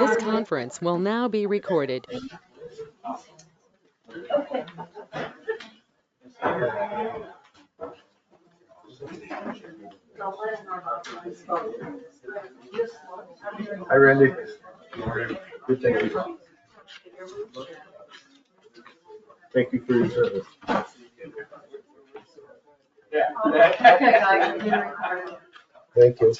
This conference will now be recorded. Hi, Randy. Good, thank you. Thank you for your service. Thank you.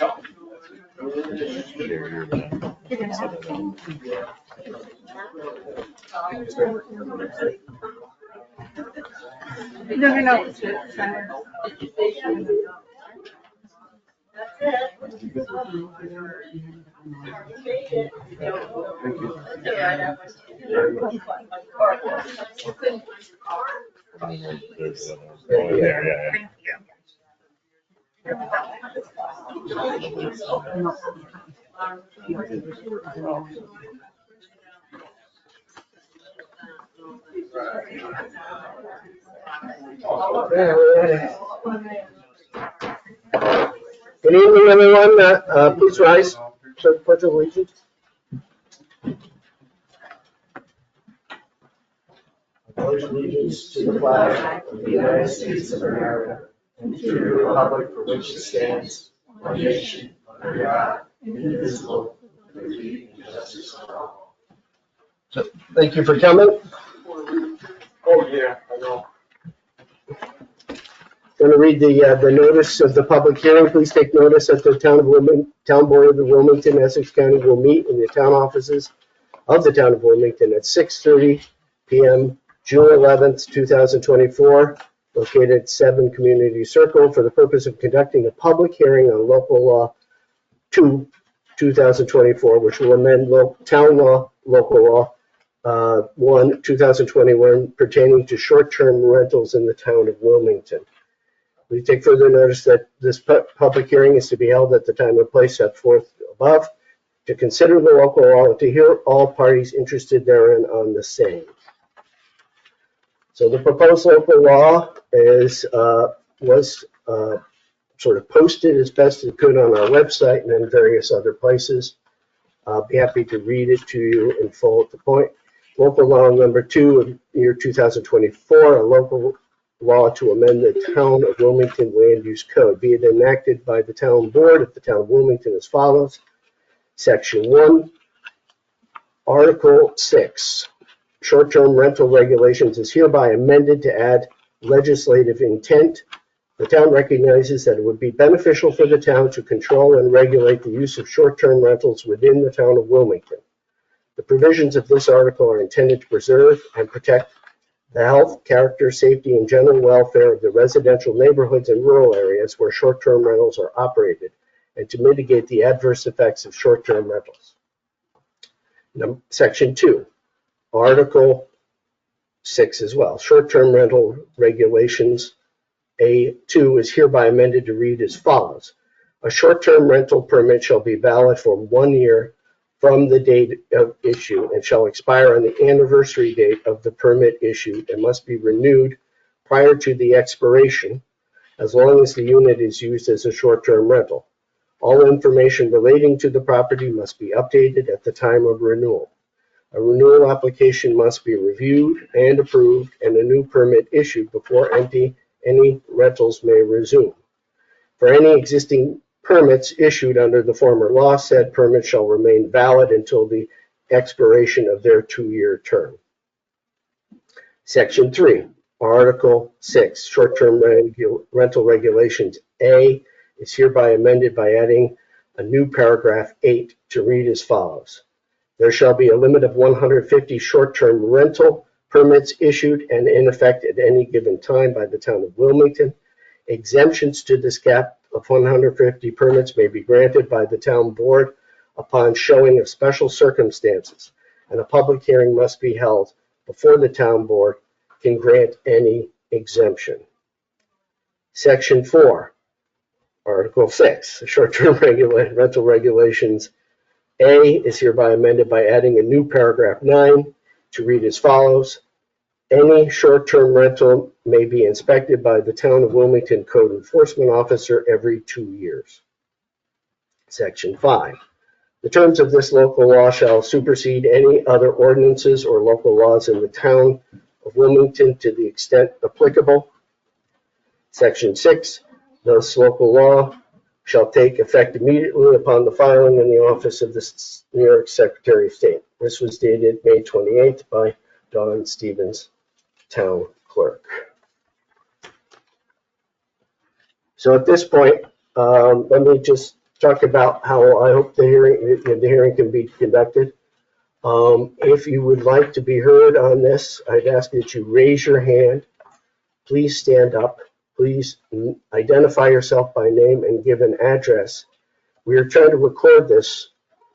No. Yeah. Good evening, everyone. Please rise for the Pledge of Allegiance. I pledge allegiance to the flag of the United States of America and to the republic for which it stands, one nation, under God, indivisible, with liberty and justice for all. So, thank you for coming. Oh, yeah, I know. Going to read the notice of the public hearing. Please take notice that the Town Board of Wilmington, Essex County will meet in the town offices of the Town of Wilmington at 6:30 p.m. June 11th, 2024, located at 7 Community Circle, for the purpose of conducting a public hearing on Local Law 2, 2024, which will amend Town Law, Local Law 1, 2021, pertaining to short-term rentals in the Town of Wilmington. We take further notice that this public hearing is to be held at the time and place set forth above, to consider the local law and to hear all parties interested therein on the same. So the proposed local law was sort of posted as best it could on our website and in various other places. I'll be happy to read it to you in full at the point. Local law number 2 of year 2024, a local law to amend the Town of Wilmington Land Use Code, be it enacted by the Town Board of the Town of Wilmington as follows. Section 1, Article 6, short-term rental regulations is hereby amended to add legislative intent. The town recognizes that it would be beneficial for the town to control and regulate the use of short-term rentals within the Town of Wilmington. The provisions of this article are intended to preserve and protect the health, character, safety, and general welfare of the residential neighborhoods and rural areas where short-term rentals are operated, and to mitigate the adverse effects of short-term rentals. Section 2, Article 6 as well. Short-term rental regulations A2 is hereby amended to read as follows. A short-term rental permit shall be valid for 1 year from the date of issue and shall expire on the anniversary date of the permit issued and must be renewed prior to the expiration as long as the unit is used as a short-term rental. All information relating to the property must be updated at the time of renewal. A renewal application must be reviewed and approved and a new permit issued before any rentals may resume. For any existing permits issued under the former law, said permit shall remain valid until the expiration of their 2-year term. Section 3, Article 6, short-term rental regulations A is hereby amended by adding a new paragraph 8 to read as follows. There shall be a limit of 150 short-term rental permits issued and in effect at any given time by the Town of Wilmington. Exemptions to this cap of 150 permits may be granted by the Town Board upon showing of special circumstances, and a public hearing must be held before the Town Board can grant any exemption. Section 4, Article 6, short-term rental regulations A is hereby amended by adding a new paragraph 9 to read as follows. Any short-term rental may be inspected by the Town of Wilmington Code Enforcement Officer every 2 years. Section 5, The terms of this local law shall supersede any other ordinances or local laws in the town of Wilmington to the extent applicable. Section 6, this local law shall take effect immediately upon the filing in the office of the New York Secretary of State. This was dated May 28th by Don Stevens, Town Clerk. So at this point, let me just talk about how I hope the hearing can be conducted. If you would like to be heard on this, I'd ask that you raise your hand. Please stand up. Please identify yourself by name and give an address. We are trying to record this,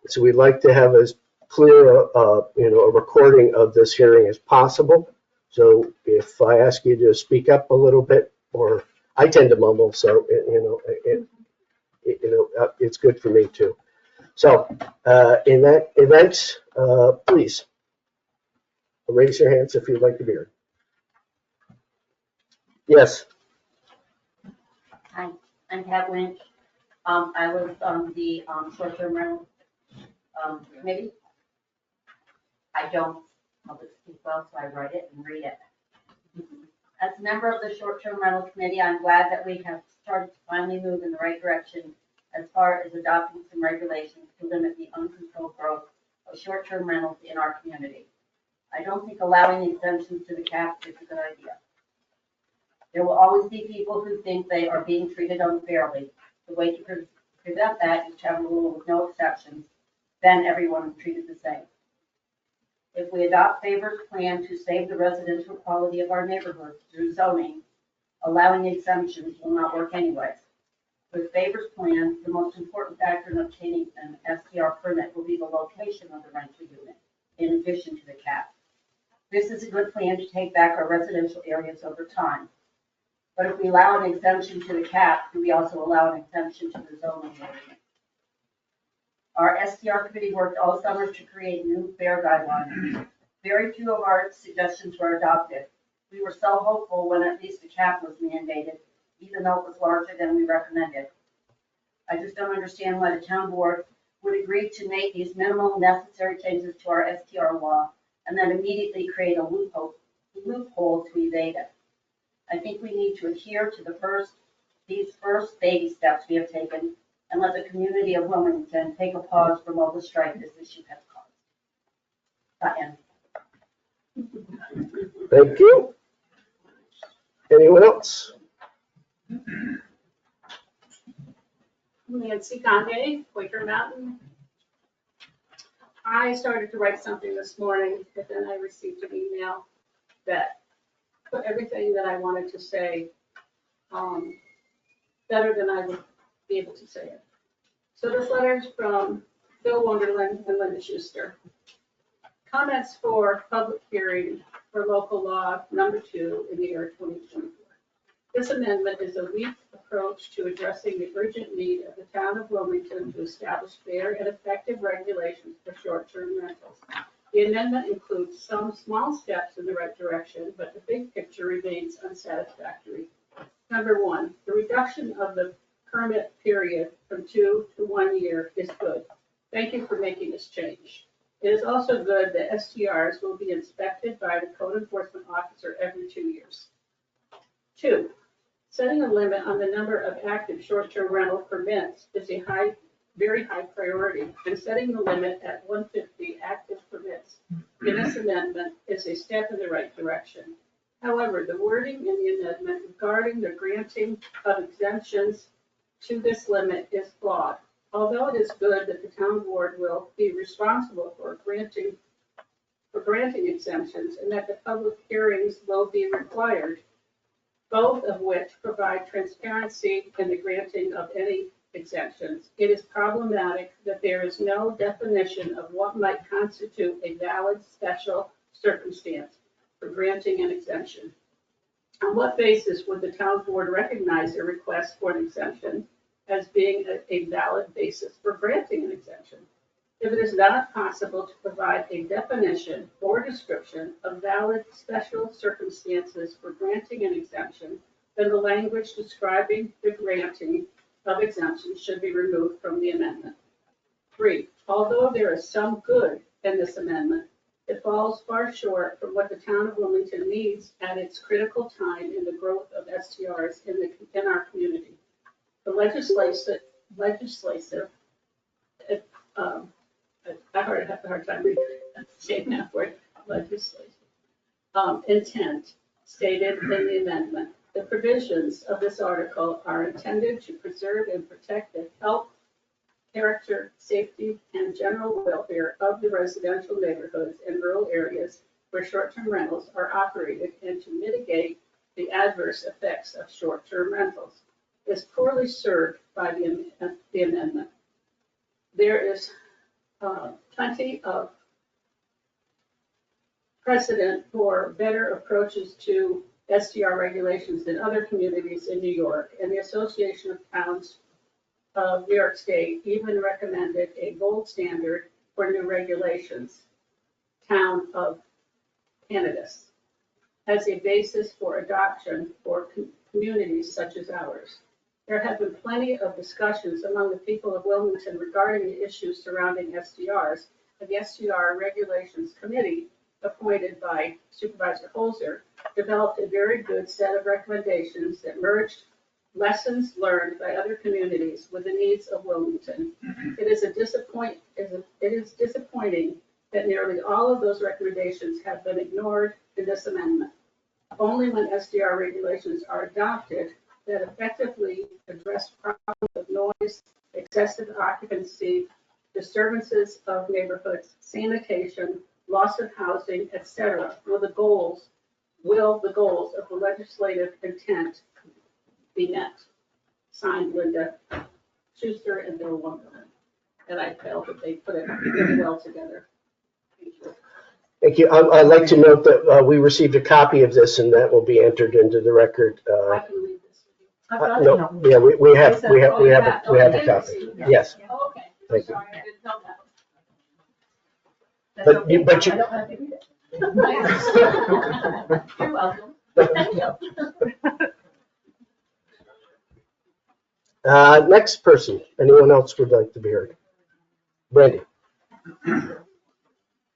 so we'd like to have as clear a recording of this hearing as possible. So if I ask you to speak up a little bit, or I tend to mumble, so it's good for me too. So in that event, please raise your hands if you'd like to be heard. Yes. Hi, I'm Pat Lynch. I was on the short-term rental committee. I don't public speak well, so I write it and read it. As a member of the short-term rental committee, I'm glad that we have started to finally move in the right direction as far as adopting some regulations to limit the uncontrolled growth of short-term rentals in our community. I don't think allowing exemptions to the cap is a good idea. There will always be people who think they are being treated unfairly. The way to prevent that is to have a rule with no exceptions. Then everyone is treated the same. If we adopt Favor's plan to save the residential quality of our neighborhoods through zoning, allowing exemptions will not work anyways. With Favor's plan, the most important factor in obtaining an STR permit will be the location of the rental unit, in addition to the cap. This is a good plan to take back our residential areas over time. But if we allow an exemption to the cap, do we also allow an exemption to the zoning area? Our STR committee worked all summer to create new fair guidelines. Very few of our suggestions were adopted. We were so hopeful when at least the cap was mandated, even though it was larger than we recommended. I just don't understand why the town board would agree to make these minimal necessary changes to our STR law and then immediately create a loophole to evade it. I think we need to adhere to these first baby steps we have taken and let the community of Wilmington take a pause from all the strife this issue has caused. Thank you. Anyone else? Nancy Conde, Quaker Mountain. I started to write something this morning, but then I received an email that put everything that I wanted to say better than I would be able to say it. So this letter is from Bill Wonderland and Linda Schuster. Comments for public hearing for local law number 2 in the year 2024. This amendment is a weak approach to addressing the urgent need of the town of Wilmington to establish fair and effective regulations for short-term rentals. The amendment includes some small steps in the right direction, but the big picture remains unsatisfactory. Number 1, the reduction of the permit period from 2 to 1 year is good. Thank you for making this change. It is also good that STRs will be inspected by the code enforcement officer every 2 years. 2, setting a limit on the number of active short-term rental permits is a very high priority, and setting the limit at 150 active permits in this amendment is a step in the right direction. However, the wording in the amendment regarding the granting of exemptions to this limit is flawed. Although it is good that the town board will be responsible for granting exemptions and that the public hearings will be required, both of which provide transparency in the granting of any exemptions, it is problematic that there is no definition of what might constitute a valid special circumstance for granting an exemption. On what basis would the town board recognize a request for an exemption as being a valid basis for granting an exemption? If it is not possible to provide a definition or description of valid special circumstances for granting an exemption, then the language describing the granting of exemptions should be removed from the amendment. 3, Although there is some good in this amendment, it falls far short from what the town of Wilmington needs at its critical time in the growth of STRs in our community. The legislative, I have a hard time saying that word, legislative, intent stated in the amendment. The provisions of this article are intended to preserve and protect the health, character, safety, and general welfare of the residential neighborhoods and rural areas where short-term rentals are operated and to mitigate the adverse effects of short-term rentals. Is poorly served by the amendment. There is plenty of precedent for better approaches to STR regulations in other communities in New York, and the Association of Towns of New York State even recommended a gold standard for new regulations, Town of Cannabis, as a basis for adoption for communities such as ours. There have been plenty of discussions among the people of Wilmington regarding the issues surrounding STRs, and the STR Regulations Committee, appointed by Supervisor Holzer, developed a very good set of recommendations that merged lessons learned by other communities with the needs of Wilmington. It is disappointing that nearly all of those recommendations have been ignored in this amendment. Only when SDR regulations are adopted that effectively address problems of noise, excessive occupancy, disturbances of neighborhoods, sanitation, loss of housing, etc., will the goals of the legislative intent be met. Signed, Linda Schuster and Bill Wonderland. And I felt that they put it really well together. Thank you. Thank you. I'd like to note that we received a copy of this, and that will be entered into the record. I can leave this with you. No, yeah, we have a copy. Yes. Oh, okay. Thank you. Sorry, I didn't know that. But you, I don't have to read it. You're welcome. Thank you. Next person. Anyone else would like to be heard? Brandy.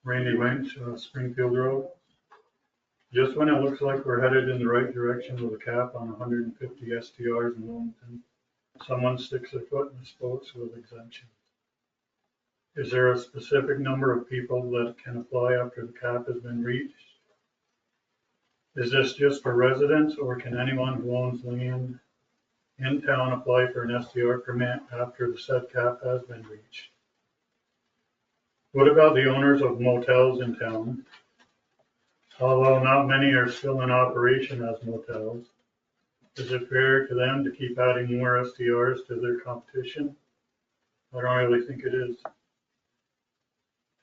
Randy Winch, Springfield Road. Just when it looks like we're headed in the right direction with a cap on 150 STRs in Wilmington, someone sticks their foot in the spokes with exemption. Is there a specific number of people that can apply after the cap has been reached? Is this just for residents, or can anyone who owns land in town apply for an STR permit after the said cap has been reached? What about the owners of motels in town? Although not many are still in operation as motels, is it fair to them to keep adding more STRs to their competition? I don't really think it is.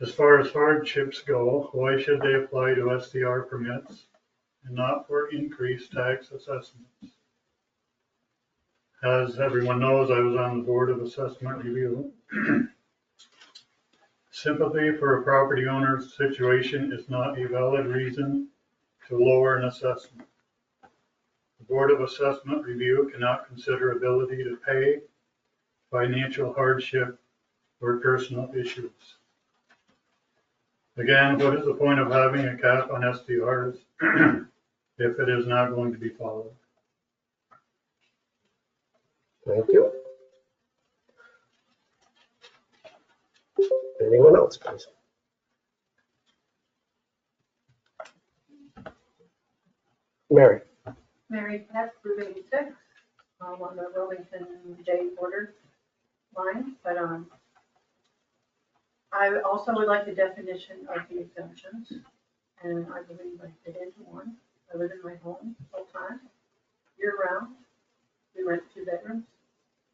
As far as hardships go, why should they apply to STR permits and not for increased tax assessments? As everyone knows, I was on the Board of Assessment Review. Sympathy for a property owner's situation is not a valid reason to lower an assessment. The Board of Assessment Review cannot consider ability to pay, financial hardship, or personal issues. Again, what is the point of having a cap on STRs if it is not going to be followed? Thank you. Anyone else, please? Mary. Mary Pat, Route 86, on the Wilmington J border line, but I also would like the definition of the exemptions, and I believe I fit into one. I live in my home full time, year round. We rent 2 bedrooms,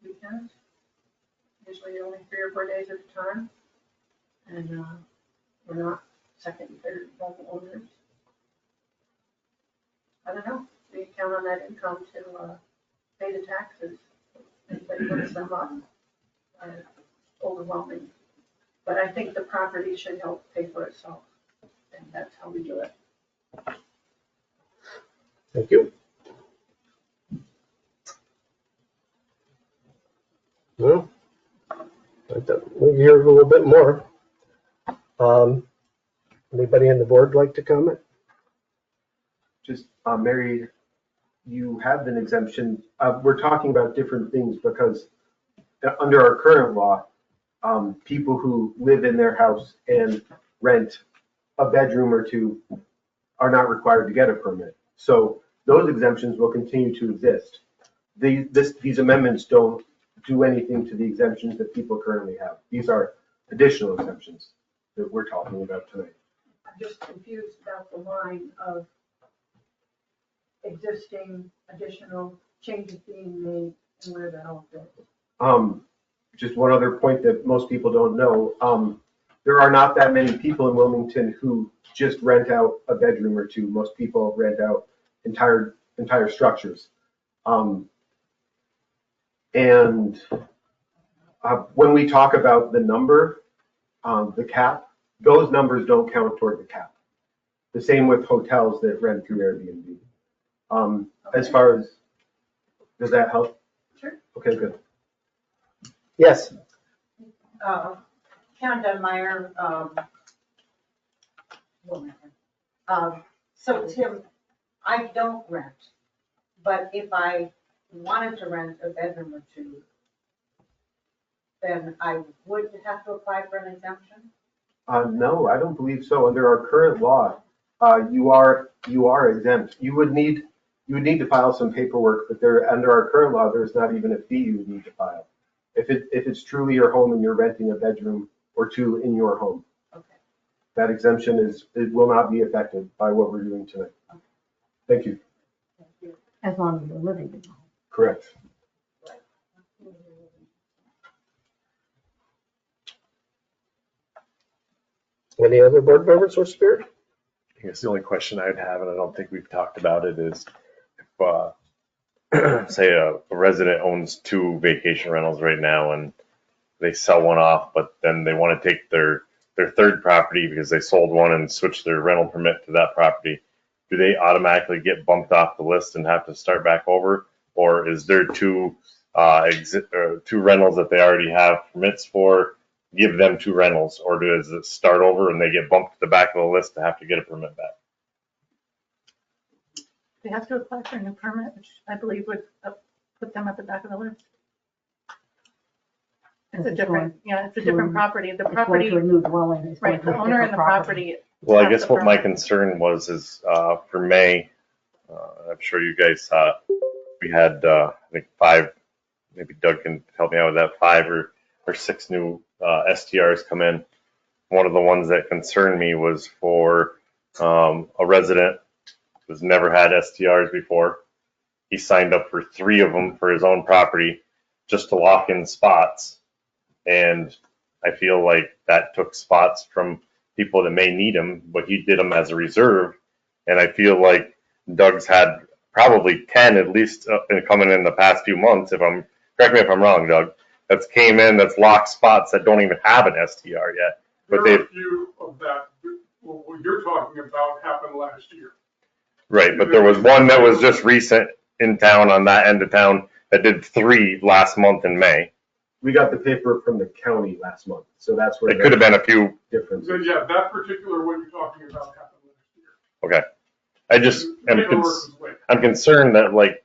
weekends, usually only 3 or 4 days at a time, and we're not second and third home owners. I don't know, we count on that income to pay the taxes. Anybody puts them on, overwhelming. But I think the property should help pay for itself, and that's how we do it. Thank you. Well, We'll hear a little bit more. Anybody on the board like to comment? Just, Mary, you have an exemption. We're talking about different things because under our current law, people who live in their house and rent a bedroom or two are not required to get a permit. So those exemptions will continue to exist. These amendments don't do anything to the exemptions that people currently have. These are additional exemptions that we're talking about tonight. I'm just confused about the line of existing, additional changes being made and where that all fits. Just one other point that most people don't know. There are not that many people in Wilmington who just rent out a bedroom or two. Most people rent out entire structures. And when we talk about the number, the cap, those numbers don't count toward the cap. The same with hotels that rent through Airbnb. As far as, does that help? Sure. Okay, good. Yes. Karen Dunmeyer, Wilmington. So Tim, I don't rent, but if I wanted to rent a bedroom or two, then I would have to apply for an exemption? No, I don't believe so. Under our current law, you are exempt. You would need to file some paperwork, but under our current law, there's not even a fee you would need to file. If it's truly your home and you're renting a bedroom or two in your home, Okay. that exemption it will not be affected by what we're doing tonight. Okay. Thank you. Thank you. As long as you're living in the home. Correct. Any other board members or Spirit? I guess the only question I'd have, and I don't think we've talked about it, is if, say, a resident owns 2 vacation rentals right now and they sell one off, but then they want to take their third property because they sold one and switch their rental permit to that property, do they automatically get bumped off the list and have to start back over? Or is there 2 rentals that they already have permits for, give them 2 rentals, or does it start over and they get bumped to the back of the list to have to get a permit back? They have to apply for a new permit, which I believe would put them at the back of the list. It's a different, it's a different property. The property, To a new dwelling. right, the owner and the property. Well, I has guess the what my permit. concern was is for May, I'm sure you guys saw, we had, I think 5, maybe Doug can help me out with that, 5 or 6 new STRs come in. One of the ones that concerned me was for a resident who's never had STRs before. He signed up for 3 of them for his own property just to lock in spots. And I feel like that took spots from people that may need them, but he did them as a reserve. And I feel like Doug's had probably 10 at least coming in the past few months. Correct me if I'm wrong, Doug, that's came in, that's locked spots that don't even have an STR yet. But There are a few of that, what you're talking about happened last year. Right, but there was one that was just recent in town on that end of town that did 3 last month in May. We got the paper from the county last month, so that's where It could have been a few. difference. So yeah, that particular one you're talking about happened last year. Okay. I just am Paperwork was late. I'm concerned that, like,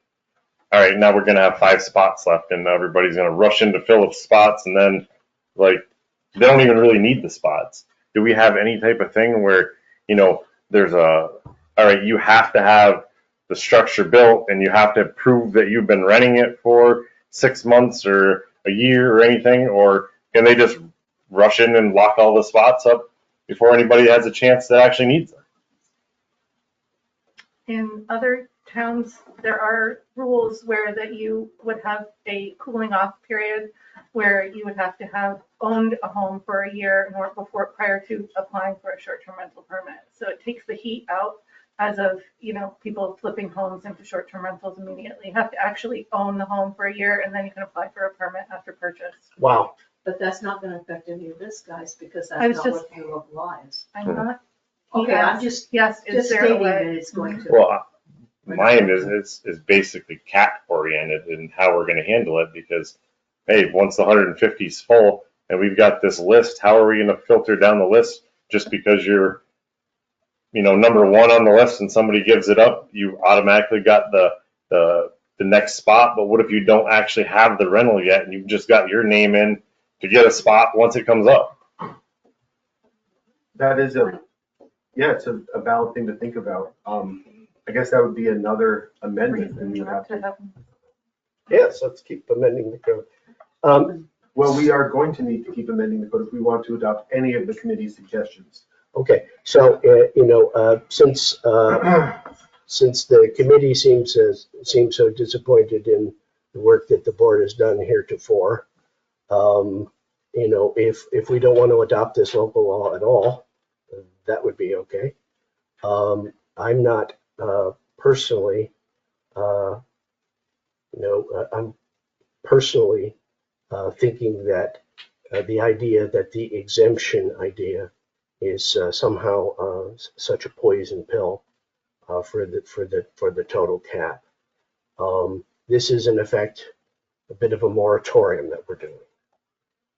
all right, now we're going to have 5 spots left and everybody's going to rush in to fill up spots, and then, like, they don't even really need the spots. Do we have any type of thing where, there's all right, you have to have the structure built and you have to prove that you've been renting it for 6 months or a year or anything, or can they just rush in and lock all the spots up before anybody has a chance that actually needs them? In other towns, there are rules where that you would have a cooling off period where you would have to have owned a home for a year prior to applying for a short-term rental permit. So it takes the heat out as of, people flipping homes into short-term rentals immediately. You have to actually own the home for a year and then you can apply for a permit after purchase. Wow. But that's not gonna affect any of this, guys, because I was that's not just- what the local law is. I'm not. Okay, I'm just Yes, is just there a stating that way? it's going to. Well, mine is basically cap oriented and how we're going to handle it, because, hey, once the 150 is full, and we've got this list. How are we going to filter down the list just because you're, number one on the list and somebody gives it up, you automatically got the next spot. But what if you don't actually have the rental yet and you've just got your name in to get a spot once it comes up? That is it's a valid thing to think about. I guess that would be another amendment, and we would have to. Yes, let's keep amending the code. Well, we are going to need to keep amending the code if we want to adopt any of the committee's suggestions. Okay, so, since the committee seems so disappointed in the work that the board has done heretofore, if we don't want to adopt this local law at all, that would be okay. I'm not personally, I'm personally thinking that the idea that the exemption idea is somehow such a poison pill for the total cap. This is in effect a bit of a moratorium that we're doing,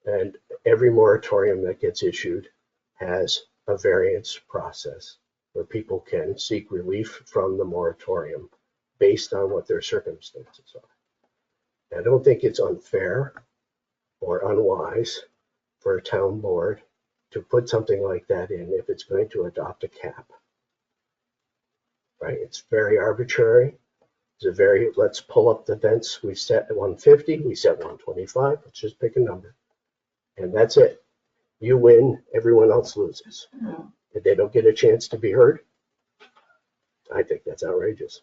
and every moratorium that gets issued has a variance process where people can seek relief from the moratorium based on what their circumstances are. I don't think it's unfair or unwise for a town board to put something like that in if it's going to adopt a cap. Right? It's very arbitrary. Let's pull up the fence. We set 150, we set 125. Let's just pick a number. And that's it. You win, everyone else loses. If they don't get a chance to be heard, I think that's outrageous.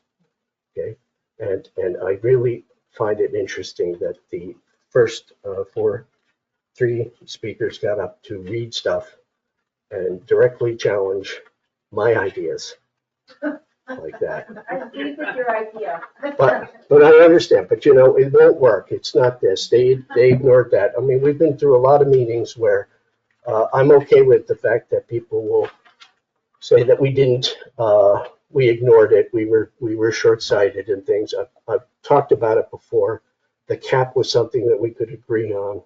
Okay? And I really find it interesting that the first three speakers got up to read stuff and directly challenge my ideas like that. I agree with your idea. But I understand, but it won't work. It's not this. They ignored that. I mean, we've been through a lot of meetings where I'm okay with the fact that people will say that we didn't, we ignored it. We were short-sighted and things. I've talked about it before. The cap was something that we could agree on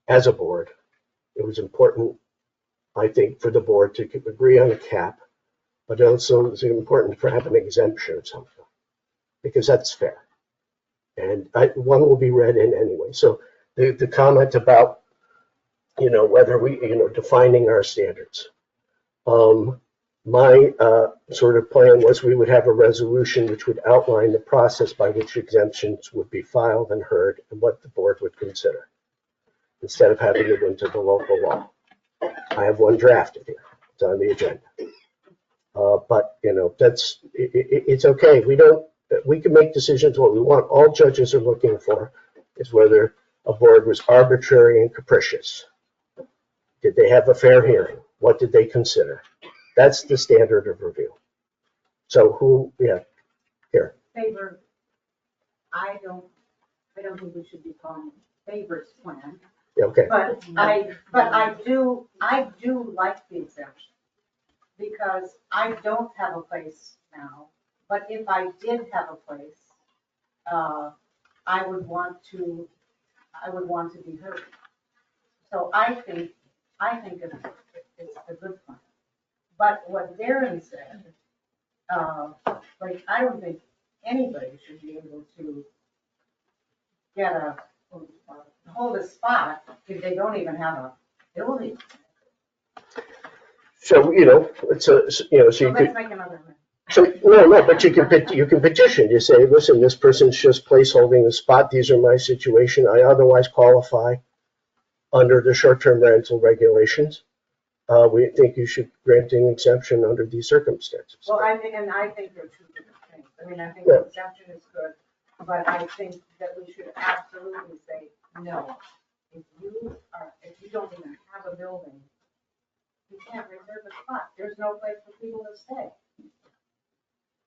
as a board. It was important, I think, for the board to agree on a cap, but also it's important for having an exemption of some kind, because that's fair. And one will be read in anyway. So the comment about, whether we, defining our standards. My sort of plan was we would have a resolution which would outline the process by which exemptions would be filed and heard and what the board would consider, instead of having it into the local law. I have one drafted here. It's on the agenda. But it's okay. We can make decisions what we want. All judges are looking for is whether a board was arbitrary and capricious. Did they have a fair hearing? What did they consider? That's the standard of review. So here. Favor, I don't think we should be calling it favors plan. Okay. But I do like the exemption, because I don't have a place now, but if I did have a place, I would want to be heard. So I think it's a good plan. But what Darren said, I don't think anybody should be able to hold a spot if they don't even have a building. So so you Let's could. make another one. So no, but you can petition. You say, listen, this person's just placeholding the spot. These are my situation. I otherwise qualify under the short-term rental regulations. We think you should grant an exemption under these circumstances. Well, I think they're two different things. I mean, I think the exemption is good, but I think that we should absolutely say, no. If you don't even have a building, you can't reserve a spot. There's no place for people to stay.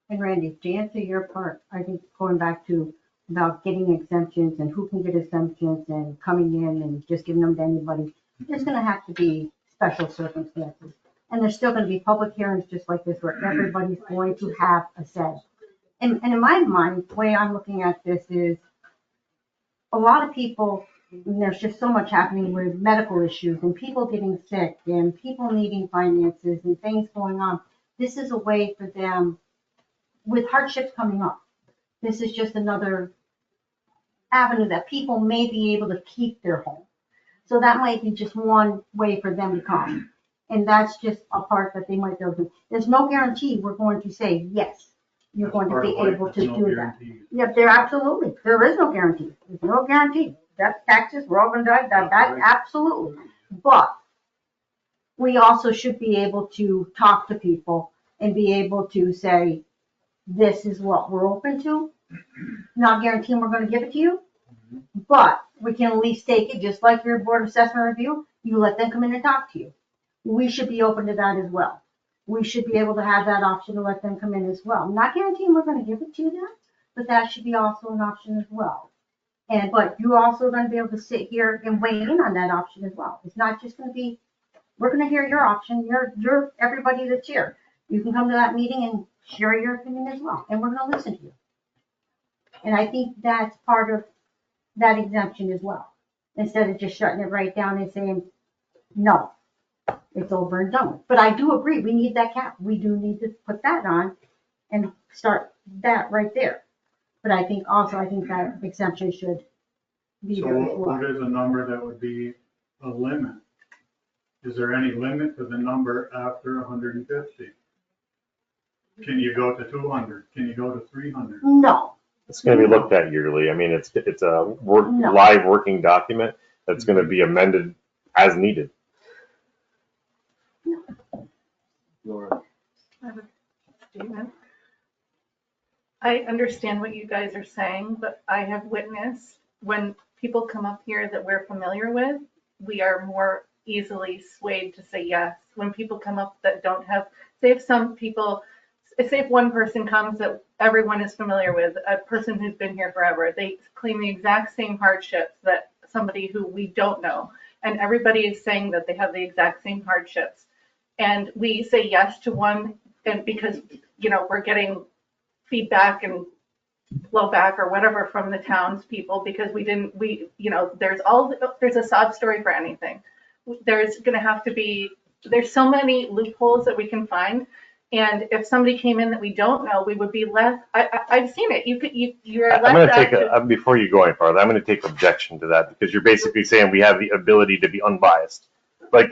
And Randy, to answer your part, I think going back to about getting exemptions and who can get exemptions and coming in and just giving them to anybody, there's going to have to be special circumstances. And there's still going to be public hearings just like this where everybody's going to have a say. And in my mind, the way I'm looking at this is a lot of people And there's just so much happening with medical issues and people getting sick and people needing finances and things going on. This is a way for them, with hardships coming up, this is just another avenue that people may be able to keep their home. So that might be just one way for them to come. And that's just a part that they might be able to. There's no guarantee we're going to say, yes, you're That's going to part be of life, able there's to no do that. guarantee. Yep, there is no guarantee. There's no guarantee. That's taxes, we're all gonna die, that, absolutely. But we also should be able to talk to people and be able to say, this is what we're open to. Not guaranteeing we're gonna give it to you, but we can at least take it, just like your board assessment review, you let them come in and talk to you. We should be open to that as well. We should be able to have that option to let them come in as well. Not guaranteeing we're gonna give it to them, but that should be also an option as well. But you're also gonna be able to sit here and weigh in on that option as well. It's not just gonna be, we're gonna hear your option, you're everybody that's here. You can come to that meeting and share your opinion as well, and we're gonna listen to you. And I think that's part of that exemption as well. Instead of just shutting it right down and saying, no, it's over and done with. But I do agree, we need that cap. We do need to put that on and start that right there. But I think that exemption should be So there as well. what is a number that would be a limit? Is there any limit to the number after 150? Can you go to 200? Can you go to 300? No, It's going to be looked at yearly. I mean, it's a No. live working document that's going to be amended as needed. Laura. I have a statement. I understand what you guys are saying, but I have witnessed when people come up here that we're familiar with, we are more easily swayed to say yes. When people come up that don't have, say if one person comes that everyone is familiar with, a person who's been here forever, they claim the exact same hardships that somebody who we don't know. And everybody is saying that they have the exact same hardships. And we say yes to one, and because, we're getting feedback and blowback or whatever from the townspeople because there's a sob story for anything. There's so many loopholes that we can find. And if somebody came in that we don't know, we would be less, I've seen it. You're less. I'm going to take before you go any farther, I'm going to take objection to that because you're basically saying we have the ability to be unbiased. Like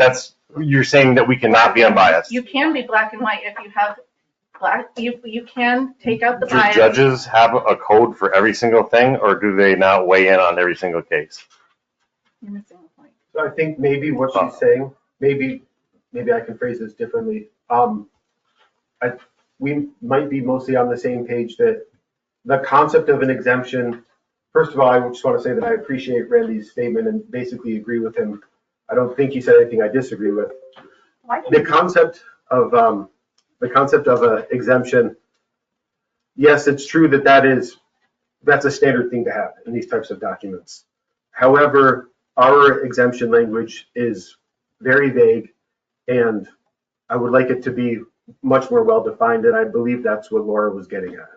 you're saying that we cannot be unbiased. You can be black and white if you have black, you can take out the Do bias. judges have a code for every single thing or do they not weigh in on every single case? You're missing the point. So I think maybe what she's saying, maybe I can phrase this differently. We might be mostly on the same page that the concept of an exemption, first of all, I just want to say that I appreciate Randy's statement and basically agree with him. I don't think he said anything I disagree with. The concept of an exemption, yes, it's true that's a standard thing to have in these types of documents. However, our exemption language is very vague and I would like it to be much more well-defined, and I believe that's what Laura was getting at.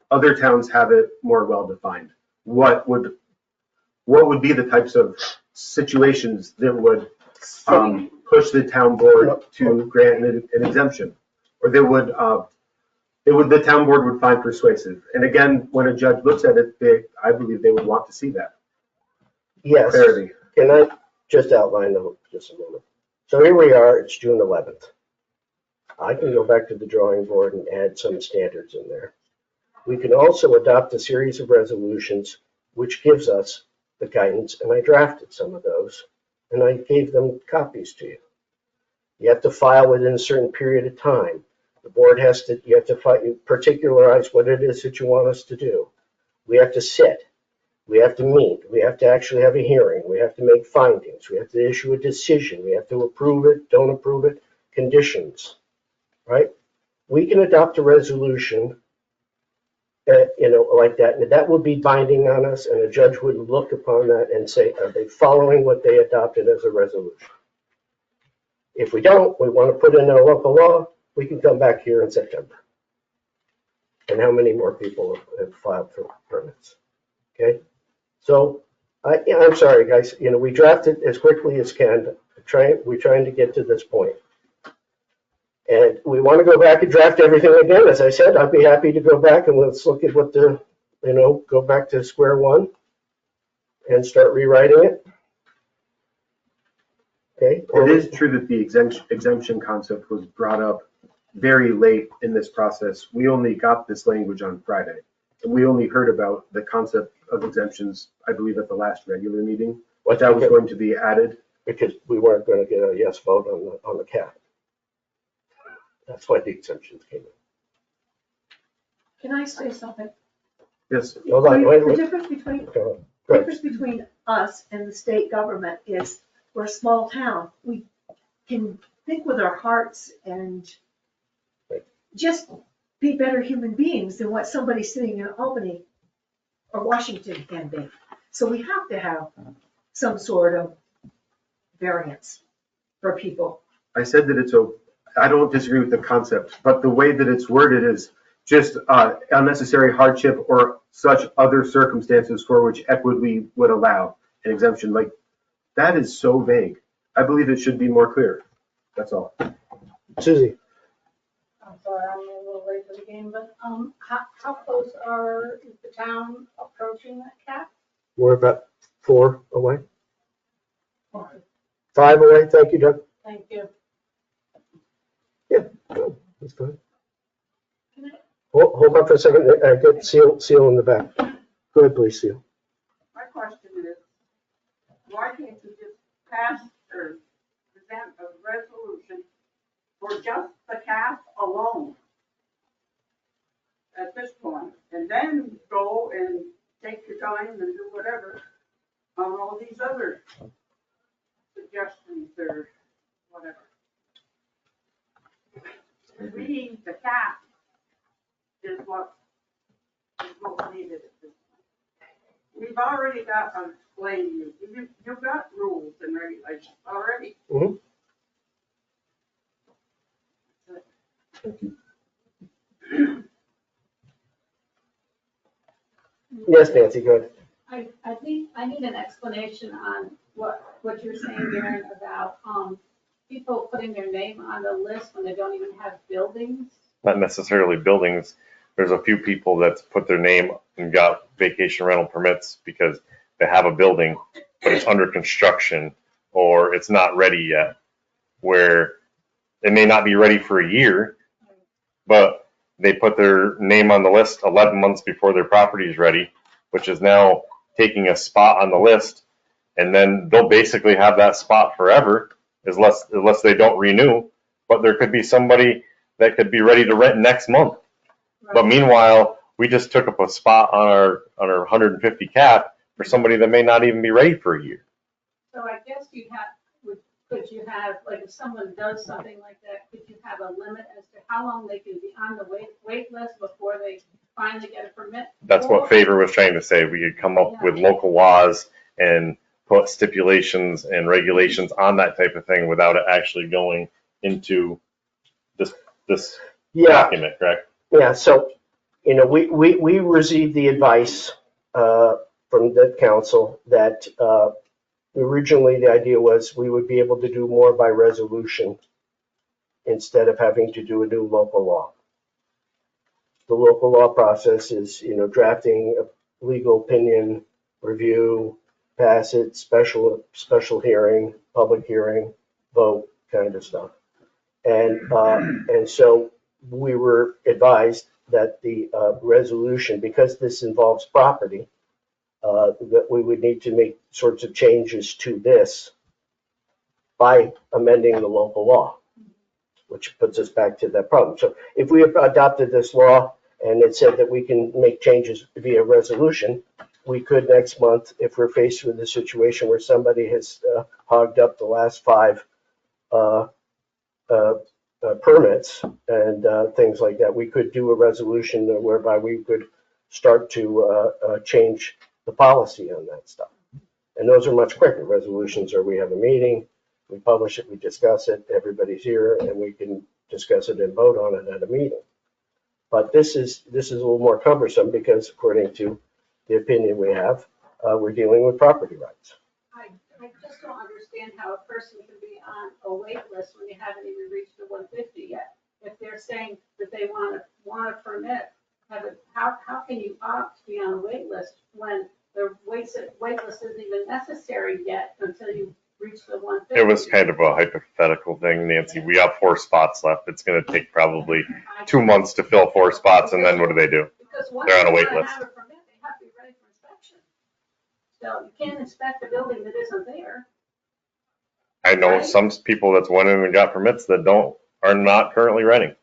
Other towns have it more well-defined. What would be the types of situations that would push the town board to grant an exemption, or the town board would find persuasive? And again, when a judge looks at it, I believe they would want to see that. Yes. Clarity. Can I just outline them just a moment? So here we are, it's June 11th. I can go back to the drawing board and add some standards in there. We can also adopt a series of resolutions which gives us the guidance, and I drafted some of those, and I gave them copies to you. You have to file within a certain period of time. The board you have to particularize what it is that you want us to do. We have to sit. We have to meet. We have to actually have a hearing. We have to make findings. We have to issue a decision. We have to approve it, don't approve it, conditions, right? We can adopt a resolution, like that, and that would be binding on us, and a judge would look upon that and say, are they following what they adopted as a resolution? If we don't, we want to put in a local law, we can come back here in September. And how many more people have filed for permits? Okay? So I'm sorry, guys, we drafted as quickly as can, we're trying to get to this point. And we want to go back and draft everything again. As I said, I'd be happy to go back and let's look at what go back to square one and start rewriting it. Okay? It is true that the exemption concept was brought up very late in this process. We only got this language on Friday. And we only heard about the concept of exemptions, I believe, at the last regular meeting. What that was going to be added. Because we weren't going to get a yes vote on the cap. That's why the exemptions came in. Can I say something? Yes. Hold on, wait. The difference between us and the state government is we're a small town. We can think with our hearts and just be better human beings than what somebody sitting in Albany or Washington can be. So we have to have some sort of variance for people. I said that I don't disagree with the concept, but the way that it's worded is just unnecessary hardship or such other circumstances for which equity would allow an exemption. Like, that is so vague. I believe it should be more clear. That's all. Susie? I'm sorry, I'm a little late to the game, but how close is the town approaching that cap? We're about 4 away. 5 away. Thank you, Doug. Thank you. Yeah, good. That's good. Hold on for a second. Get Seal in the back. Go ahead, please, Seal. My question is, why can't you just pass or present a resolution for just the cap alone at this point, and then go and take your time and do whatever on all these other suggestions or whatever? The cap is what we needed at this point. We've already got, I'll explain to you, you've got rules and regulations already. Mm-hmm. Yes, Nancy, go ahead. I think I need an explanation on what you're saying, Darren, about people putting their name on the list when they don't even have buildings. Not necessarily buildings. There's a few people that's put their name and got vacation rental permits because they have a building, but it's under construction or it's not ready yet, where it may not be ready for a year, but they put their name on the list 11 months before their property is ready, which is now taking a spot on the list. And then they'll basically have that spot forever unless they don't renew. But there could be somebody that could be ready to rent next month. Right. But meanwhile, we just took up a spot on our 150 cap for somebody that may not even be ready for a year. So I guess could you have, like, if someone does something like that, could you have a limit as to how long they can be on the wait list before they finally get a permit? That's what Favor was trying to say. We could come up with local laws and put stipulations and regulations on that type of thing without it actually going into this document, correct? Yeah, so, we received the advice from the council that originally the idea was we would be able to do more by resolution instead of having to do a new local law. The local law process is, drafting a legal opinion, review, pass it, special hearing, public hearing, vote, kind of stuff. And so we were advised that the resolution, because this involves property, that we would need to make sorts of changes to this by amending the local law, which puts us back to that problem. So if we adopted this law and it said that we can make changes via resolution, we could next month, if we're faced with a situation where somebody has hogged up the last 5 permits and things like that, we could do a resolution whereby we could start to change the policy on that stuff. And those are much quicker. Resolutions are, we have a meeting, we publish it, we discuss it, everybody's here, and we can discuss it and vote on it at a meeting. But this is a little more cumbersome because according to the opinion we have, we're dealing with property rights. I just don't understand how a person can be on a wait list when you haven't even reached the 150 yet. If they're saying that they want a permit, how can you opt to be on a wait list when the wait list isn't even necessary yet until you reach the 150? It was kind of a hypothetical thing, Nancy. We have 4 spots left. It's going to take probably 2 months to fill 4 spots, and then what do? Because once They're on a they wait want to list. have a permit, they have to be ready for inspection. So you can't inspect a building that isn't there. I know some people that's went in and got permits that are not currently renting.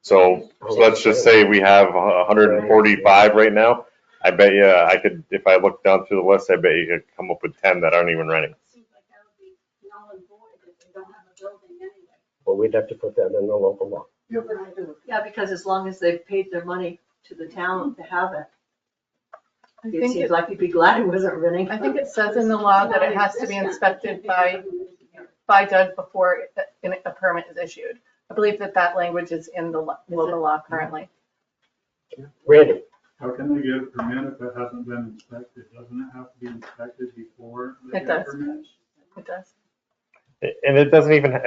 So let's just say we have 145 right now. I bet you I could, if I look down through the list, I bet you could come up with 10 that aren't even renting. It seems like that would be null and void if they don't have a building anyway. Well, we'd have to put that in the local law. Yeah, because as long as they've paid their money to the town to have it, I it think seems like you'd be glad it wasn't renting. I think it says in the law that it has to be inspected by Doug before a permit is issued. I believe that language is in the local law currently. Randy? How can they get a permit if it hasn't been inspected? Doesn't it have to be inspected before they It get a does. permit? It does. And it doesn't even,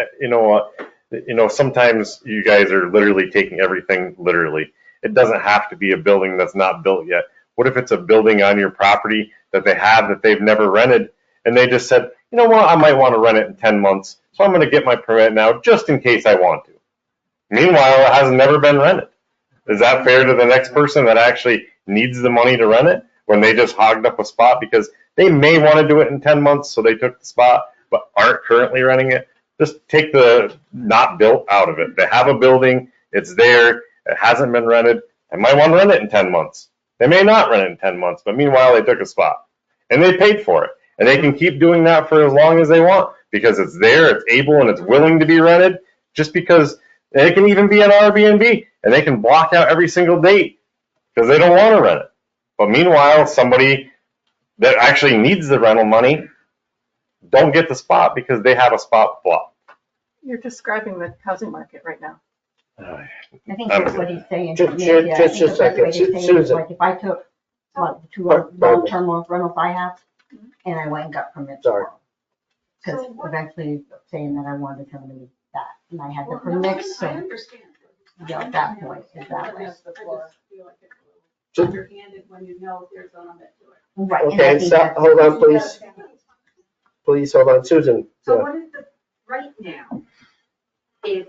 sometimes you guys are literally taking everything literally. It doesn't have to be a building that's not built yet. What if it's a building on your property that they've never rented, and they just said, you know what, I might want to rent it in 10 months, so I'm going to get my permit now just in case I want to. Meanwhile, it has never been rented. Is that fair to the next person that actually needs the money to rent it when they just hogged up a spot because they may want to do it in 10 months, so they took the spot but aren't currently renting it? Just take the not built out of it. They have a building, it's there, it hasn't been rented. They might want to rent it in 10 months. They may not rent it in 10 months, but meanwhile, they took a spot and they paid for it. And they can keep doing that for as long as they want because it's there, it's able, and it's willing to be rented just because it can even be an Airbnb and they can block out every single date because they don't want to rent it. But meanwhile, somebody that actually needs the rental money don't get the spot because they have a spot blocked. You're describing the housing market right now. I think that's what he's saying. Just Yeah, I think a that's second. what he's saying. Susan. Like if I took the 2 long-term rentals I have and I went and got permits Sorry. because eventually saying that I wanted to come and that, and I had the permits, I so understand. yeah, at that point, is that way. I just feel like it's a little underhanded when you know there's a limit to it. Right. and I Okay, think so, that's- hold on, please. Please, hold on, Susan. So what is the, right now, if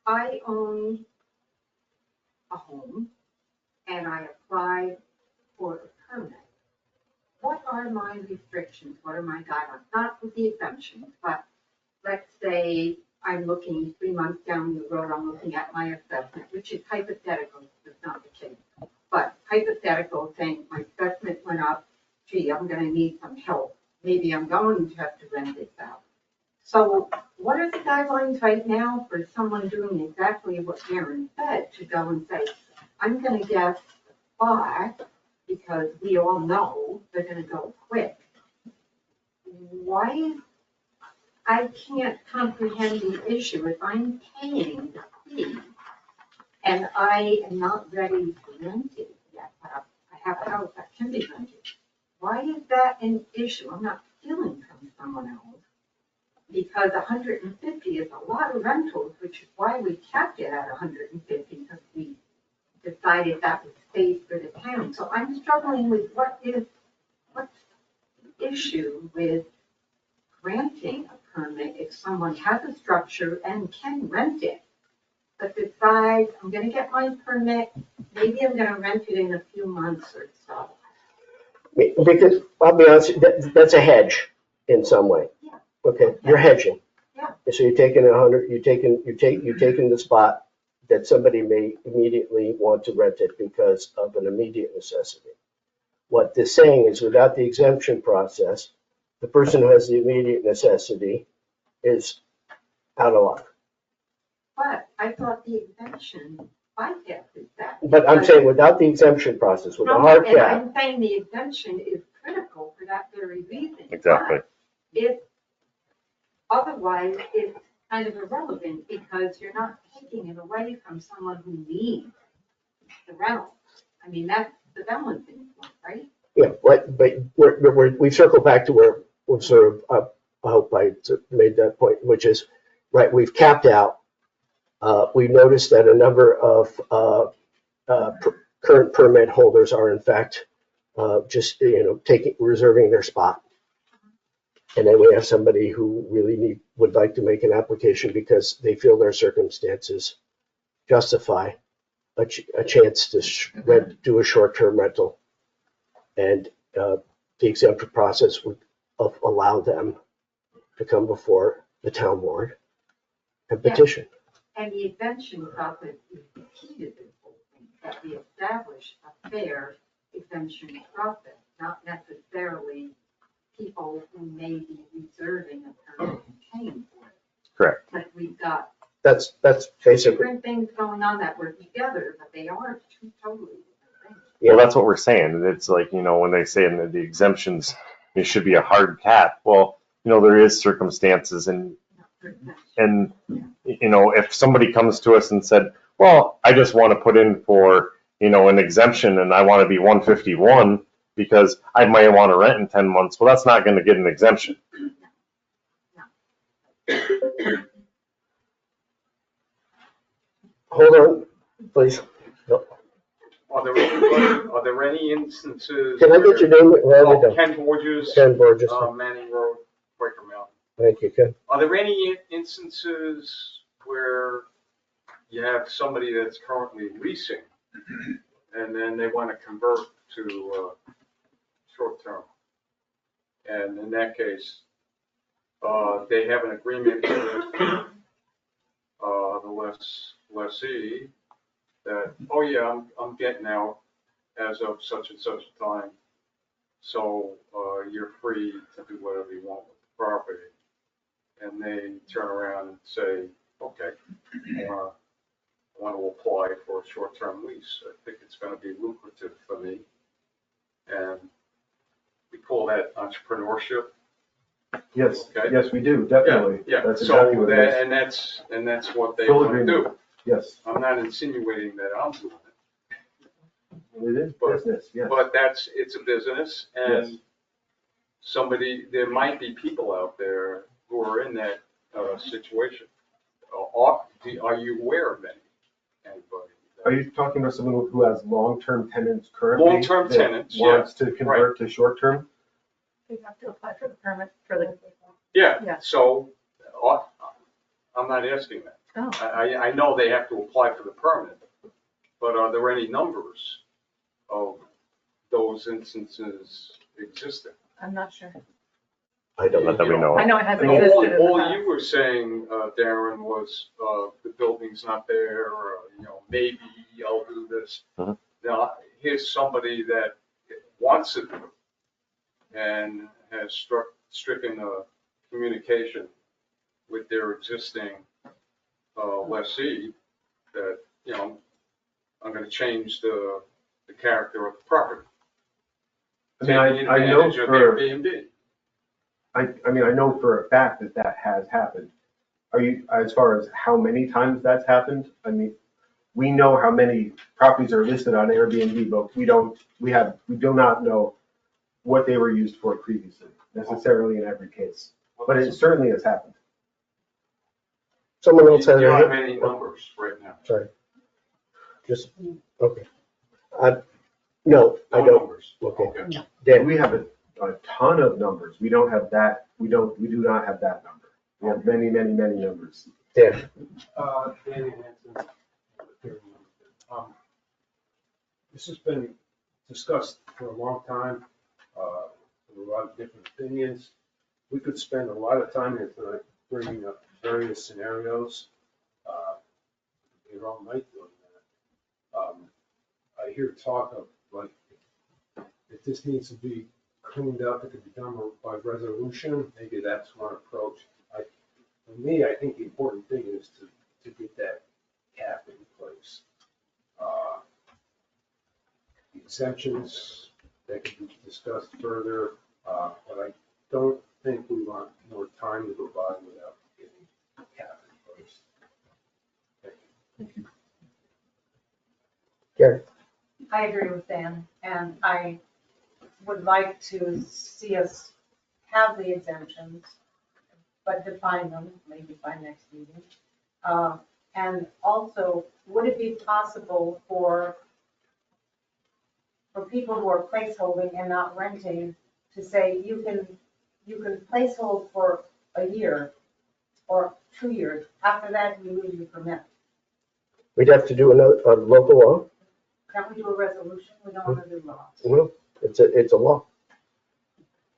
I own a home and I apply for a permit, what are my restrictions? What are my guidelines? Not with the exemptions, but let's say I'm looking 3 months down the road, I'm looking at my assessment, which is hypothetical, it's not the case. But hypothetical, saying my assessment went up, gee, I'm gonna need some help. Maybe I'm going to have to rent this out. So what are the guidelines right now for someone doing exactly what Aaron said, to go and say, I'm gonna get a spot because we all know they're gonna go quick. Why? I can't comprehend the issue. If I'm paying the fee and I am not ready to rent it yet, but I have a house that can be rented, why is that an issue? I'm not stealing from someone else. Because 150 is a lot of rentals, which is why we kept it at 150, because we decided that was safe for the town. So I'm struggling with what's the issue with granting a permit if someone has a structure and can rent it, but decides, I'm gonna get my permit, maybe I'm gonna rent it in a few months or so. Because, I'll be honest, that's a hedge in some way. Yeah. Okay, you're hedging. Yeah. So you're taking you're taking the spot that somebody may immediately want to rent it because of an immediate necessity. What this saying is, without the exemption process, the person who has the immediate necessity is out of luck. But I thought the exemption bypasses that. But I'm saying without the exemption process, with a hard And cap, I'm saying the exemption is critical for that very reason. Exactly. But if, otherwise, it's kind of irrelevant because you're not taking it away from someone who needs the rental. I mean, that's the balancing point, right? Yeah, but we've circled back to where we've sort of, I hope I made that point, which is, right, we've capped out. We noticed that a number of current permit holders are in fact just, reserving their spot. And then we have somebody who really would like to make an application because they feel their circumstances justify a chance to do a short-term rental. And the exemption process would allow them to come before the town board and petition. And the exemption process is key to this whole thing, that we establish a fair exemption process, not necessarily people who may be reserving a permit and paying for it. Correct. But we've got That's basically, different things going on that work together, but they are two totally different things. Well, that's what we're saying. It's like, when they say in the exemptions, there should be a hard cap. Well, there is circumstances and, if somebody comes to us and said, well, I just want to put in for, an exemption and I want to be 151 because I might want to rent in 10 months. Well, that's not going to get an exemption. hold on, please. Are there any instances? Can I get your name? Ken Borges. Ken Borges. Manning Road, Quaker Mountain. Thank you, Ken. Are there any instances where you have somebody that's currently leasing and then they want to convert to short term? And in that case, they have an agreement with the lessee that, oh yeah, I'm getting out as of such and such a time. So you're free to do whatever you want with the property. And they turn around and say, okay, I want to apply for a short-term lease. I think it's going to be lucrative for me. And we call that entrepreneurship. Yes, Okay. yes, we do, definitely. Yeah, That's so exactly what it is. and that's what they Full want to agreement. do. Yes, I'm not insinuating that I'm doing it, it is business, yes. but it's a business, and Yes. there might be people out there who are in that situation. Are you aware of anybody? Are you talking about someone who has long-term tenants currently? Long-term that tenants, yeah. Wants to convert to short-term? They have to apply for the permit for the, Yeah, Yeah. so I'm not asking that. oh, I know they have to apply for the permit, but are there any numbers of those instances existing? I'm not sure. I don't know. Not that we know I of. know it has existed in the All past. you were saying, Darren, was the building's not there, or, maybe I'll do this. Mhm. Now, here's somebody that wants to do it and has stricken a communication with their existing lessee that, I'm going to change the character of the property. I mean, I know Advantage of for, Airbnb. I mean, I know for a fact that has happened. Are you, as far as how many times that's happened? I mean, we know how many properties are listed on Airbnb, but we do not know what they were used for previously, necessarily in every case. But it certainly has happened. Someone else Do has you their have hand? any numbers right now? Sorry. Just, okay. No, I No don't. numbers. Okay. Dan, we have a ton of numbers. We don't have that, we do not have that number. We have many, many, many numbers. Dan, Danny Hanson. This has been discussed for a long time, with a lot of different opinions. We could spend a lot of time here tonight bringing up various scenarios. Here all night doing that. I hear talk of like, if this needs to be cleaned up, it could be done by resolution. Maybe that's one approach. For me, I think the important thing is to get that cap in place. Exemptions that can be discussed further, but I don't think we want more time to go by without getting a cap in place. Thank you. Gary. I agree with Dan, and would like to see us have the exemptions, but define them, maybe by next meeting. And also, would it be possible for people who are placeholding and not renting to say, you can placehold for a year or 2 years, after that you lose your permit? We'd have to do a local law. Can't we do a resolution? We don't want to do laws. Well, it's a law.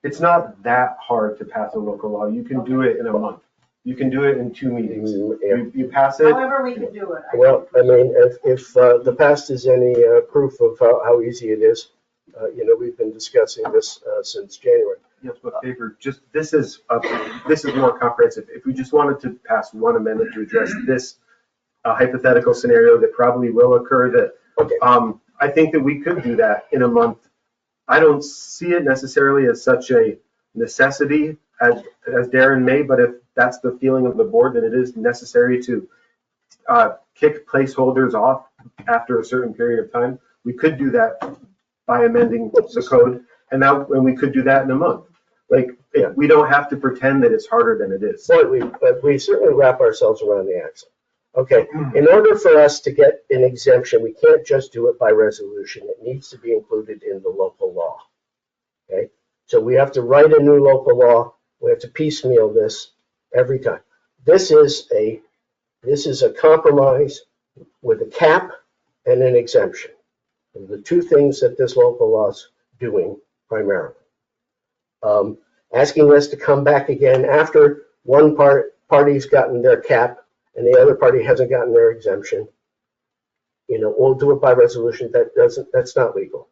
It's not that hard to pass a local law. You can do it in a month. You can do it in 2 meetings. You pass it. However we can do it. Well, I mean, if the past is any proof of how easy it is, we've been discussing this since January. Yes, but favor, just, this is more comprehensive. If we just wanted to pass one amendment to address this hypothetical scenario that probably will occur, that, Okay. I think that we could do that in a month. I don't see it necessarily as such a necessity as Darren may, but if that's the feeling of the board, that it is necessary to kick placeholders off after a certain period of time, we could do that by amending the code, and we could do that in a month. Like, we don't have to pretend that it's harder than it is. But we certainly wrap ourselves around the axle. Okay, in order for us to get an exemption, we can't just do it by resolution. It needs to be included in the local law. Okay, so we have to write a new local law. We have to piecemeal this every time. This is a compromise with a cap and an exemption. The two things that this local law is doing primarily. Asking us to come back again after one party's gotten their cap and the other party hasn't gotten their exemption. We'll do it by resolution. That's not legal.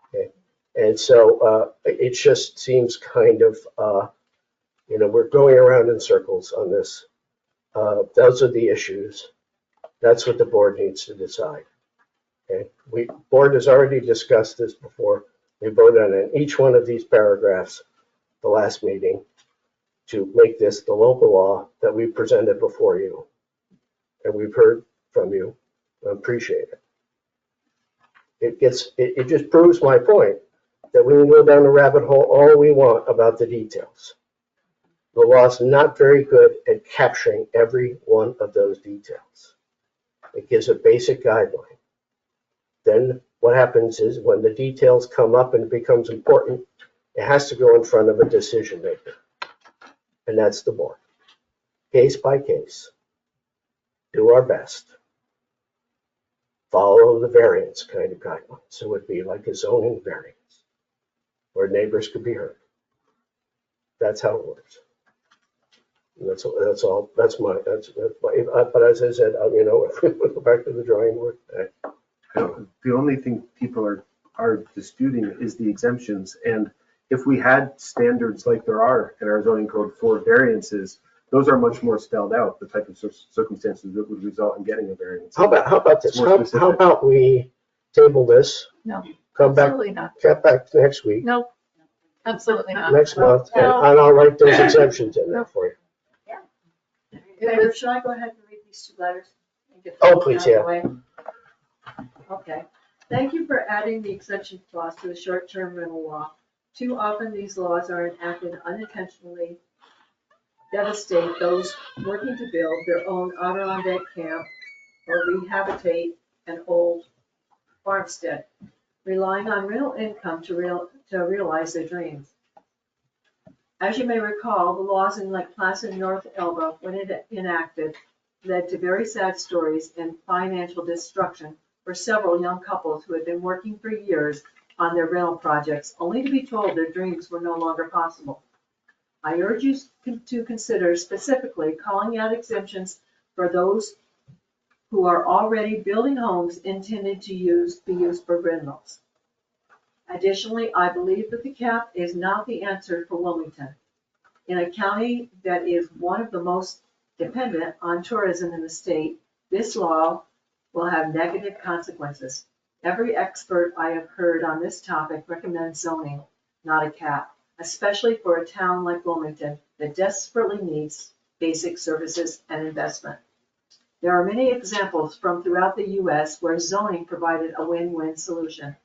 Okay, and so it just seems kind of we're going around in circles on this. Those are the issues. That's what the board needs to decide. Okay, board has already discussed this before. We voted on each one of these paragraphs the last meeting to make this the local law that we presented before you. And we've heard from you. I appreciate it. It just proves my point that we can go down the rabbit hole all we want about the details. The law's not very good at capturing every one of those details. It gives a basic guideline. Then what happens is when the details come up and it becomes important, it has to go in front of a decision maker. And that's the board. Case by case. Do our best. Follow the variance kind of guidelines. So it would be like a zoning variance where neighbors could be heard. That's how it works. And that's all. That's my. But as I said, if we go back to the drawing board. The only thing people are disputing is the exemptions. And if we had standards like there are in our zoning code for variances, those are much more spelled out, the type of circumstances that would result in getting a variance. How about this? How about we table this? No, Come back. absolutely not. Come back next week. No, absolutely not. Next month, and No. I'll write those exemptions in there for you. Favor, should I go ahead and read these two letters? and get Oh, them please, out of the yeah. way? Okay. Thank you for adding the exemption clause to the short-term rental law. Too often, these laws are enacted unintentionally, devastate those working to build their own Adirondack camp or rehabilitate an old farmstead, relying on rental income to realize their dreams. As you may recall, the laws in Lake Placid and North Elba, when enacted, led to very sad stories and financial destruction for several young couples who had been working for years on their rental projects, only to be told their dreams were no longer possible. I urge you to consider specifically calling out exemptions for those who are already building homes intended to be used for rentals. Additionally, I believe that the cap is not the answer for Wilmington. In a county that is one of the most dependent on tourism in the state, this law will have negative consequences. Every expert I have heard on this topic recommends zoning, not a cap, especially for a town like Wilmington that desperately needs basic services and investment. There are many examples from throughout the U.S. where zoning provided a win-win solution.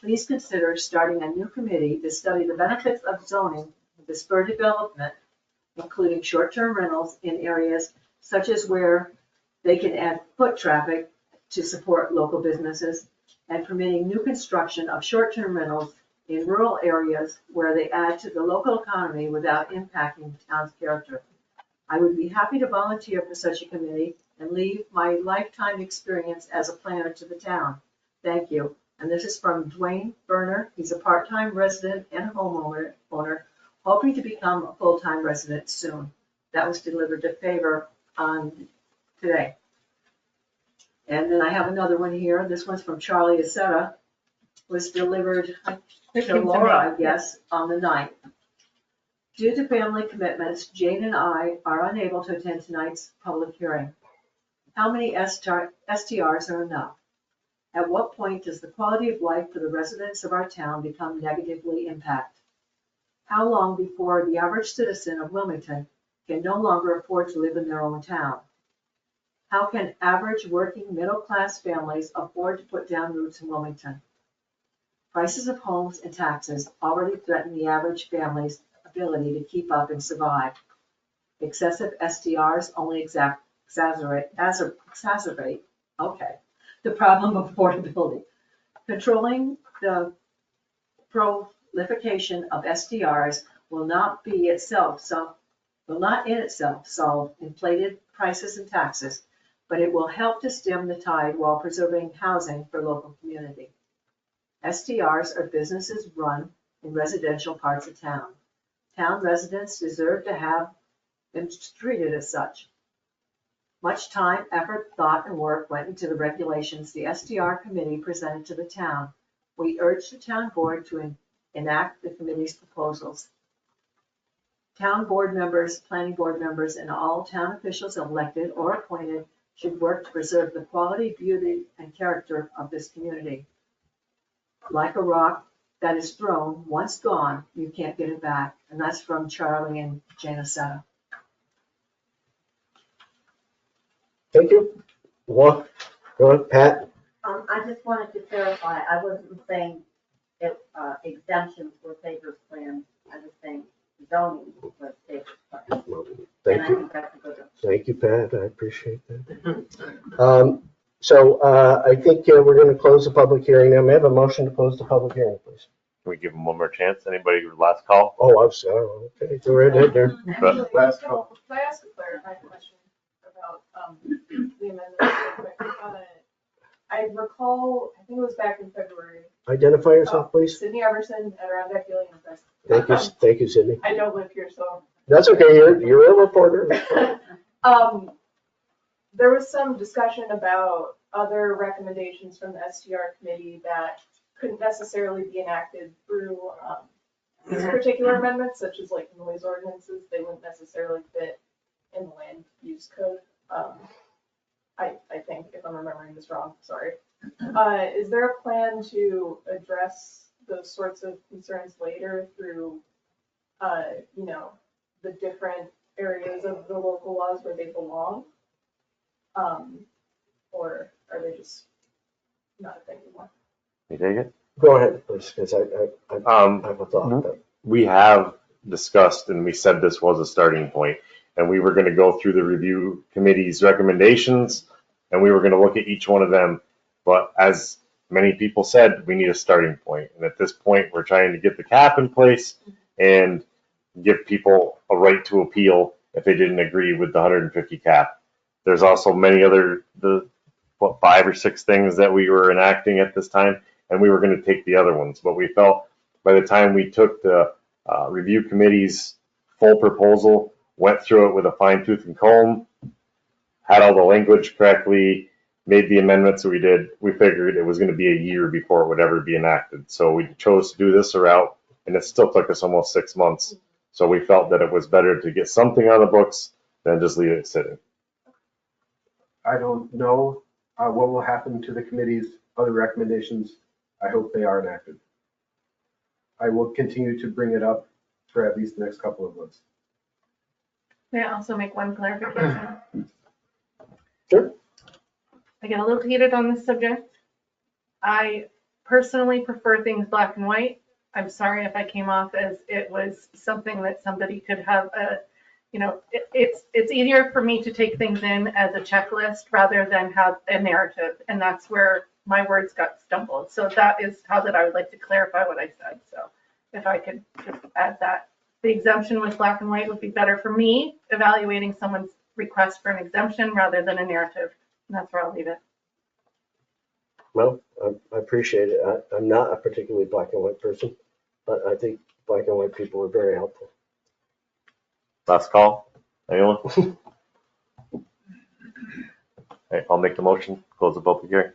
please consider starting a new committee to study the benefits of zoning for spur development, including short-term rentals in areas such as where they can add foot traffic to support local businesses, and permitting new construction of short-term rentals in rural areas where they add to the local economy without impacting the town's character. I would be happy to volunteer for such a committee and leave my lifetime experience as a planner to the town. Thank you. And this is from Dwayne Berner. He's a part-time resident and homeowner, hoping to become a full-time resident soon. That was delivered to Favor on today. And then I have another one here. This one's from Charlie Aceta. Was delivered to Laura, I guess, on the 9th. Due to family commitments, Jane and I are unable to attend tonight's public hearing. How many STRs are enough? At what point does the quality of life for the residents of our town become negatively impacted? How long before the average citizen of Wilmington can no longer afford to live in their own town? How can average working middle-class families afford to put down roots in Wilmington? Prices of homes and taxes already threaten the average family's ability to keep up and survive. Excessive STRs only exacerbate the problem of affordability. Controlling the proliferation of STRs will not in itself solve inflated prices and taxes, but it will help to stem the tide while preserving housing for local community. STRs are businesses run in residential parts of town. Town residents deserve to have them treated as such. Much time, effort, thought, and work went into the regulations the STR committee presented to the town. We urge the town board to enact the committee's proposals. Town board members, planning board members, and all town officials elected or appointed should work to preserve the quality, beauty, and character of this community. Like a rock that is thrown, once gone, you can't get it back. And that's from Charlie and Janacetta. Thank you. Go on, Pat. I just wanted to clarify, I wasn't saying that exemptions were Favor's plan. I was saying zoning was Favor's plan. Thank And I you. think that's a good one. Thank you, Pat. I appreciate that. I think we're going to close the public hearing now. May I have a motion to close the public hearing, please? Can we give them one more chance? Anybody last call? Oh, I'm sorry. Okay, go right ahead there. Actually, Last so, call. Can I ask a clarifying question about the amendment real quick? I recall, I think it was back in February. Identify yourself, please. Sydney Everson, Adirondack Dealing and Investment. Thank you, Sydney. I don't live here, so. That's okay. You're a reporter. There was some discussion about other recommendations from the STR committee that couldn't necessarily be enacted through these particular amendments, such as like noise ordinances. They wouldn't necessarily fit in the land use code. I think, if I'm remembering this wrong, sorry. Is there a plan to address those sorts of concerns later through, the different areas of the local laws where they belong? Or are they just not a thing anymore? You take it? Go ahead, please, because I have a thought. but- We have discussed, and we said this was a starting point, and we were going to go through the review committee's recommendations, and we were going to look at each one of them. But as many people said, we need a starting point. And at this point, we're trying to get the cap in place and give people a right to appeal if they didn't agree with the 150 cap. There's also many other, 5 or 6 things that we were enacting at this time, and we were going to take the other ones. But we felt by the time we took the review committee's full proposal, went through it with a fine tooth and comb, had all the language correctly, made the amendments that we did, we figured it was going to be a year before it would ever be enacted. So we chose to do this route, and it still took us almost 6 months. So we felt that it was better to get something on the books than just leave it sitting. I don't know what will happen to the committee's other recommendations. I hope they are enacted. I will continue to bring it up for at least the next couple of months. May I also make one clarification? Sure. I get a little heated on this subject. I personally prefer things black and white. I'm sorry if I came off as it was something that somebody could have it's easier for me to take things in as a checklist rather than have a narrative. And that's where my words got stumbled. So that is how that I would like to clarify what I said. So if I could just add that. The exemption with black and white would be better for me, evaluating someone's request for an exemption rather than a narrative. And that's where I'll leave it. Well, I appreciate it. I'm not a particularly black and white person, but I think black and white people are very helpful. Last call. Anyone? Okay, I'll make the motion, close the public hearing.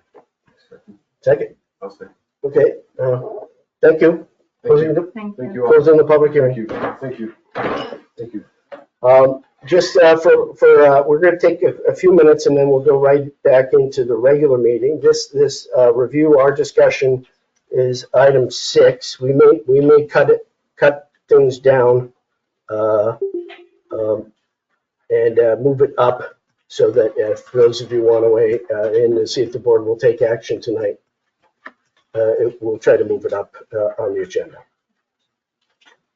Second? I'll say. Okay, thank you. Closing the, Thank Thank you. you all. closing the public hearing. Thank you. Thank you. Just we're going to take a few minutes and then we'll go right back into the regular meeting. This review, our discussion is item 6. We may cut things down and move it up so that if those of you want to weigh in and see if the board will take action tonight, we'll try to move it up on the agenda.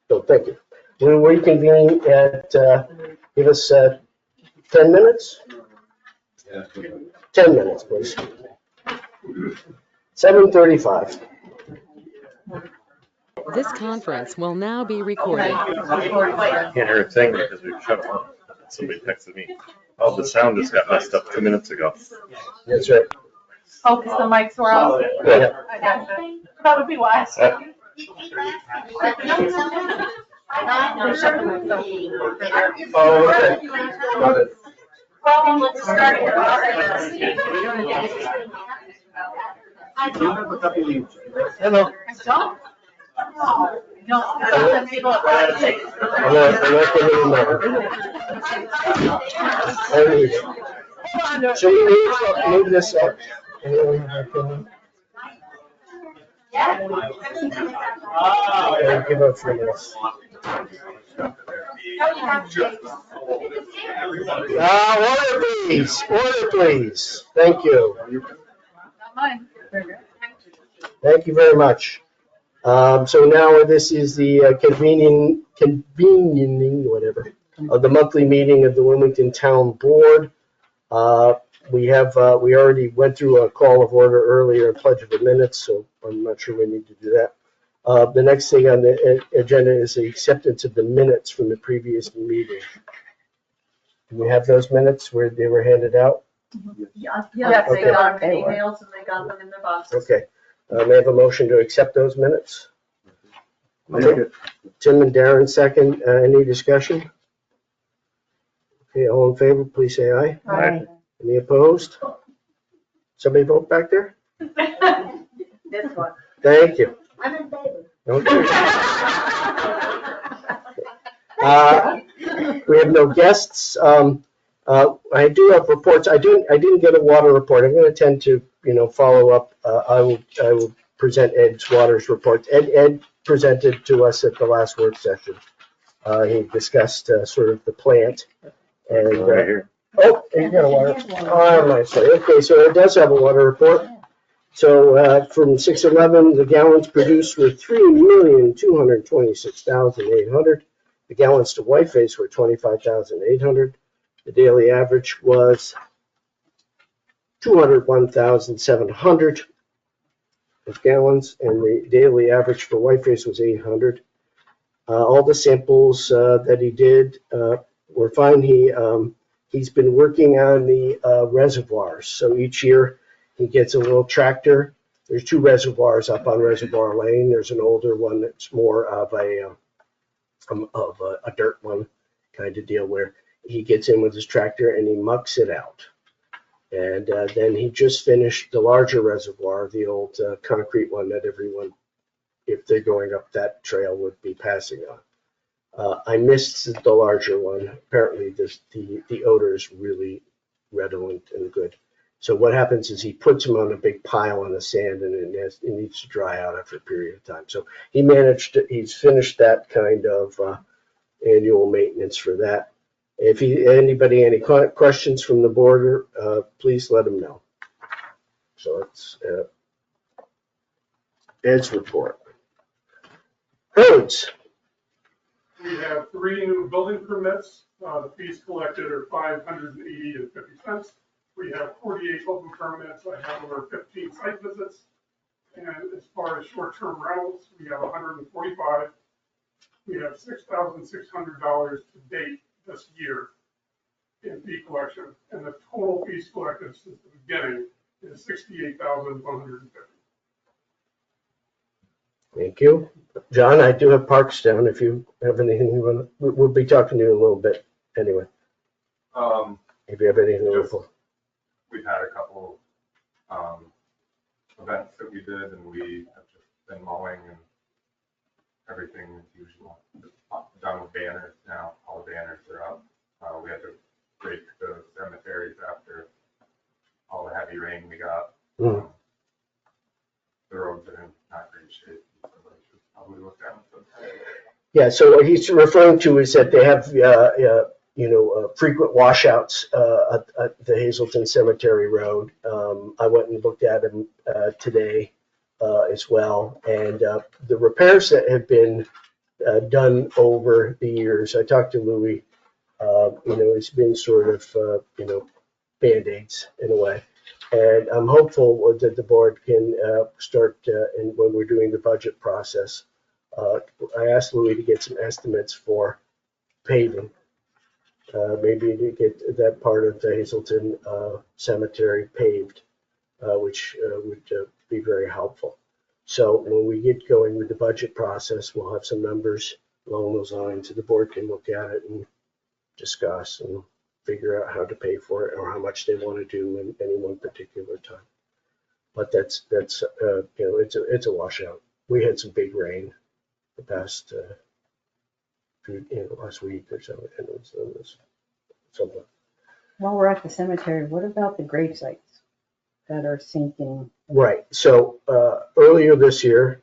So thank you. We'll reconvene at, give us 10 minutes? 10 minutes, please. 7:35. This conference will now be recorded. Can't hear a thing because we've shut it on. Somebody texted me. Oh, the sound just got messed up 2 minutes ago. That's right. Oh, because the mics were off. Yeah. I gotcha. That would be wise. Oh, okay. Got it. Well, let's start here. Hello. Don't. Some people I'm not giving you mine. So we move this up. Anyone have an opinion? Okay, give up 3 minutes. Order please, order please. Thank you. Not mine. Thank you very much. So now this is the convening, whatever, of the monthly meeting of the Wilmington Town Board. We already went through a call of order earlier, a pledge of the minutes, so I'm not sure we need to do that. The next thing on the agenda is the acceptance of the minutes from the previous meeting. Do we have those minutes where they were handed out? Yes, they got them in emails and they got them in their boxes. Okay. May I have a motion to accept those minutes? Make it. Tim and Darren second. Any discussion? Okay, all in favor, please say aye. Aye. Any opposed? Somebody vote back there? This one. Thank you. I'm in favor. Okay. We have no guests. I do have reports. I didn't get a water report. I'm going to tend to, follow up. I will present Ed's waters report. Ed presented to us at the last work session. He discussed sort of the plant. And Right here. oh, you got a water. Oh, nicely. Okay, so it does have a water report. So from 611, the gallons produced were 3,226,800. The gallons to Whiteface were 25,800. The daily average was 201,700 of gallons, and the daily average for Whiteface was 800. All the samples that he did were fine. He's been working on the reservoirs. So each year he gets a little tractor. There's 2 reservoirs up on Reservoir Lane. There's an older one that's more of a dirt one kind of deal where he gets in with his tractor and he mucks it out. And then he just finished the larger reservoir, the old concrete one that everyone, if they're going up that trail, would be passing on. I missed the larger one. Apparently the odor is really redolent and good. So what happens is he puts them on a big pile on the sand and it needs to dry out after a period of time. So he's finished that kind of annual maintenance for that. If anybody any questions from the board, please let them know. So it's Ed's report. Roads. We have 3 new building permits. The fees collected are $580.50. We have 48 open permits. I have over 15 site visits. And as far as short-term rentals, we have 145. We have $6,600 to date this year in fee collection. And the total fees collected since the beginning is $68,150. Thank you. John, I do have parks down if you have anything you want to, we'll be talking to you in a little bit anyway. If you have anything to report. We've had a couple events that we did, and we have just been mowing and everything as usual. Done with banners now. All the banners are up. We had to break the cemeteries after all the heavy rain we got. Mm. The roads are in not great shape. Somebody should probably look at them. Yeah, so what he's referring to is that they have, frequent washouts at the Hazelton Cemetery Road. I went and looked at them today as well. And the repairs that have been done over the years, I talked to Louis, it's been sort of, Band-Aids in a way. And I'm hopeful that the board can start, and when we're doing the budget process, I asked Louis to get some estimates for paving, maybe to get that part of the Hazelton Cemetery paved, which would be very helpful. So when we get going with the budget process, we'll have some numbers along those lines, and the board can look at it and discuss and figure out how to pay for it or how much they want to do in any one particular time. But that's it's a washout. We had some big rain the past last week or so, and it was something. While we're at the cemetery, what about the grave sites that are sinking? Right. So earlier this year,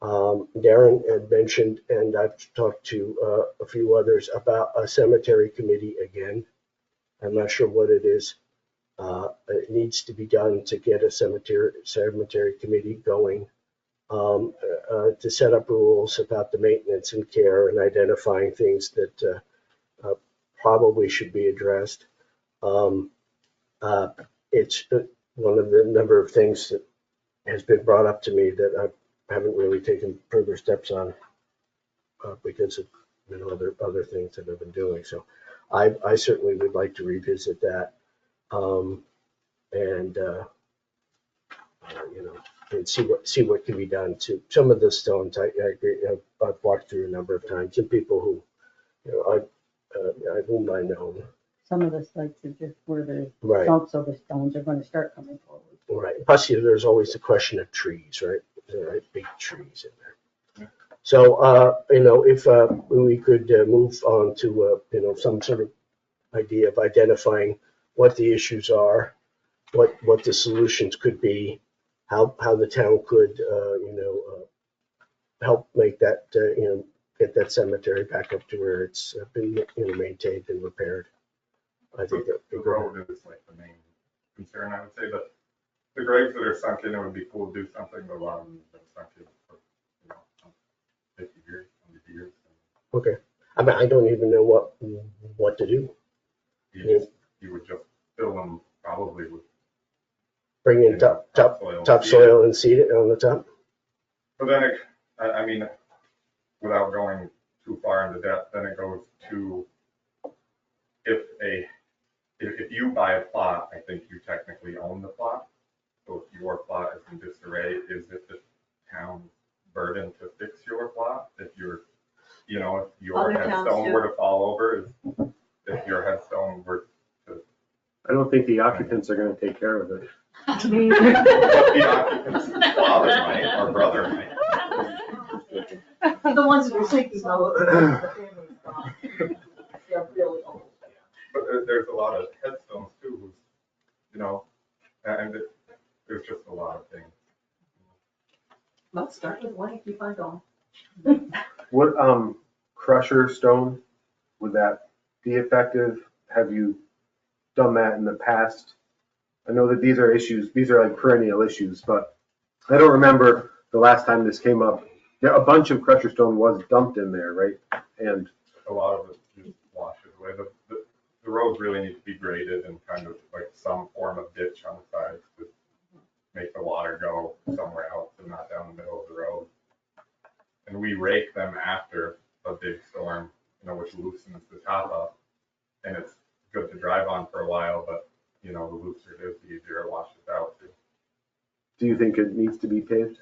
Darren had mentioned, and I've talked to a few others about a cemetery committee again. I'm not sure what it is. It needs to be done to get a cemetery committee going, to set up rules about the maintenance and care and identifying things that probably should be addressed. It's one of the number of things that has been brought up to me that I haven't really taken further steps on because of other things that I've been doing. So I certainly would like to revisit that, and see what can be done to some of the stones. I agree. I've walked through a number of times, and people who whom I know. Some of the sites are just where the Right. stumps of the stones are going to start coming forward. Right. Plus, there's always the question of trees, right? There are big trees in there. So, if we could move on to, some sort of idea of identifying what the issues are, what the solutions could be, how the town could, help make that, get that cemetery back up to where it's been, maintained and repaired. I think that the road is like the main concern, I would say, but the graves that are sunk in, it would be cool to do something, but a lot of them have been sunk in for, 50 years, 100 years. Okay. I mean, I don't even know what to do. You would just fill them probably with. Bring in topsoil and seed it on the top. But then without going too far into depth, then it goes to if you buy a plot, I think you technically own the plot. So if your plot is in disarray, is it the town's burden to fix your plot? If your Other towns headstone do. were to fall over, if your headstone were to. I don't think the occupants are gonna take care of it. But the occupant's father might, or brother might. The ones that are sinking, though, the family's gone. They're really old. But there's a lot of headstones too, and there's just a lot of things. Let's start with one and keep on going. What, crusher stone, would that be effective? Have you done that in the past? I know that these are like perennial issues, but I don't remember the last time this came up, a bunch of crusher stone was dumped in there, right? And A lot of it just washes away. The roads really need to be graded and kind of like some form of ditch on the sides to make the water go somewhere else and not down the middle of the road. And we rake them after a big storm, which loosens the top up. And it's good to drive on for a while, but the looser it is, the easier it washes out too. do you think it needs to be paved?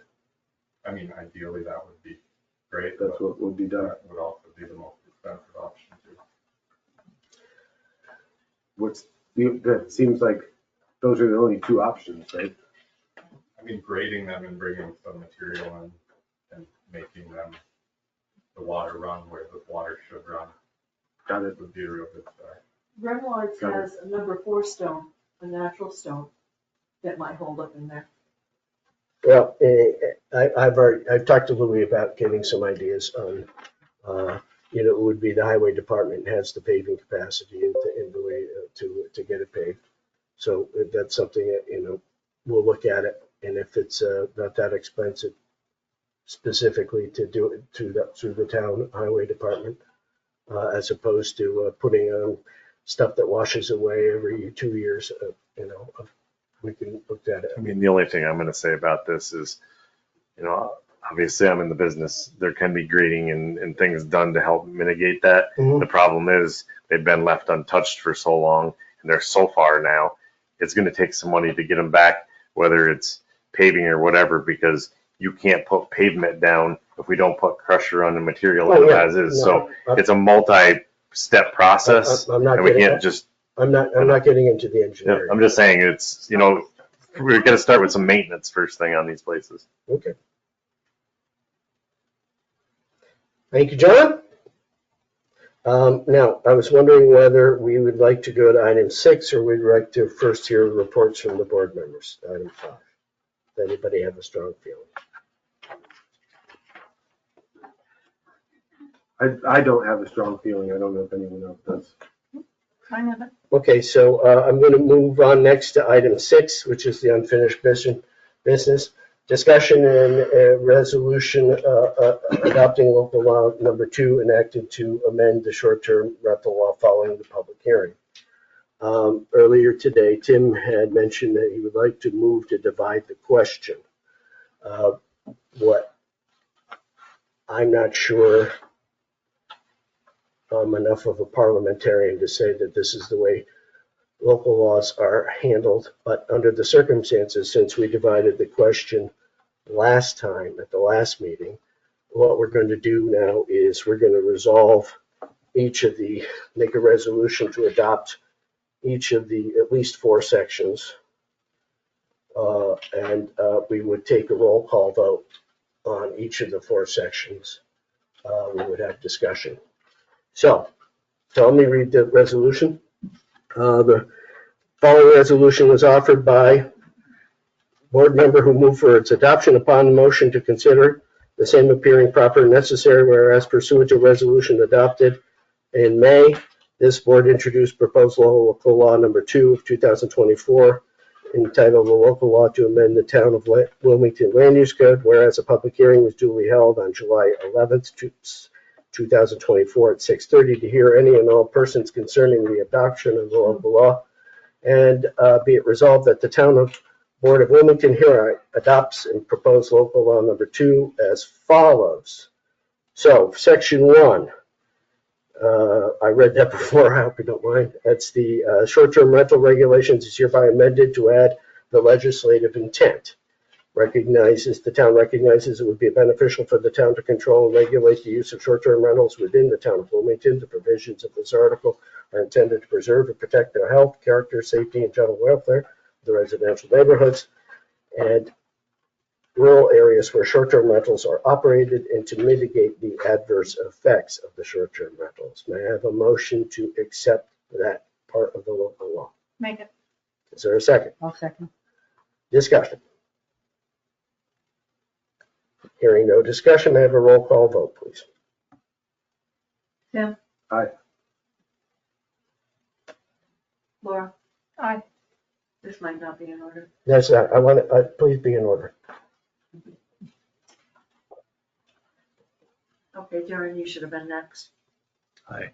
I mean, ideally that would be great. That's what would be done. That would also be the most expensive option too. That seems like those are the only two options, right? I mean, grading them and bringing some material in and making them the water run where the water should run. Got it. Would be a real good start. Renwards Got it. has a number 4 stone, a natural stone, that might hold up in there. Well, I've talked to Louis about getting some ideas on, it would be the highway department has the paving capacity in the way to get it paved. So that's something that, we'll look at it. And if it's not that expensive specifically to do it through the town highway department, as opposed to putting on stuff that washes away every 2 years, we can look at it. I mean, the only thing I'm going to say about this is, obviously I'm in the business. There can be grading and things done to help mitigate that. Mhm. The problem is they've been left untouched for so long and they're so far now. It's going to take some money to get them back, whether it's paving or whatever, because you can't put pavement down if we don't put crusher on the material as is. So it's a multi-step process, I'm not and we getting- can't just. I'm not getting into the engineering. I'm just saying it's we're going to start with some maintenance first thing on these places. Okay. Thank you, John. Now, I was wondering whether we would like to go to item 6 or we'd like to first hear reports from the board members, item 5. Does anybody have a strong feeling? I don't have a strong feeling. I don't know if anyone else does. Fine with it. Okay, so I'm going to move on next to item 6, which is the unfinished business. Discussion and resolution adopting local law number 2 enacted to amend the short-term rental law following the public hearing. Earlier today, Tim had mentioned that he would like to move to divide the question. What I'm not sure I'm enough of a parliamentarian to say that this is the way local laws are handled, but under the circumstances, since we divided the question last time at the last meeting, what we're going to do now is we're going to resolve make a resolution to adopt each of the at least 4 sections. And we would take a roll call vote on each of the 4 sections. We would have discussion. So let me read the resolution. The following resolution was offered by board member who moved for its adoption upon the motion to consider the same appearing proper and necessary, whereas pursuant to resolution adopted in May, this board introduced proposed local law number 2 of 2024 entitled the local law to amend the town of Wilmington land use code, whereas a public hearing was duly held on July 11th, 2024 at 6:30 to hear any and all persons concerning the adoption of the local law, and be it resolved that the town of Board of Wilmington here adopts and proposed local law number 2 as follows. So section 1, I read that before, I hope you don't mind. That's the short-term rental regulations is hereby amended to add the legislative intent. The town recognizes it would be beneficial for the town to control and regulate the use of short-term rentals within the town of Wilmington. The provisions of this article are intended to preserve and protect the health, character, safety, and general welfare of the residential neighborhoods and rural areas where short-term rentals are operated and to mitigate the adverse effects of the short-term rentals. May I have a motion to accept that part of the local law? Make it. Is there a second? I'll second. Discussion. Hearing no discussion, may I have a roll call vote, please? Tim? Aye. Laura? Aye. This might not be in order. That's not, please be in order. Okay, Darren, you should have been next. Aye.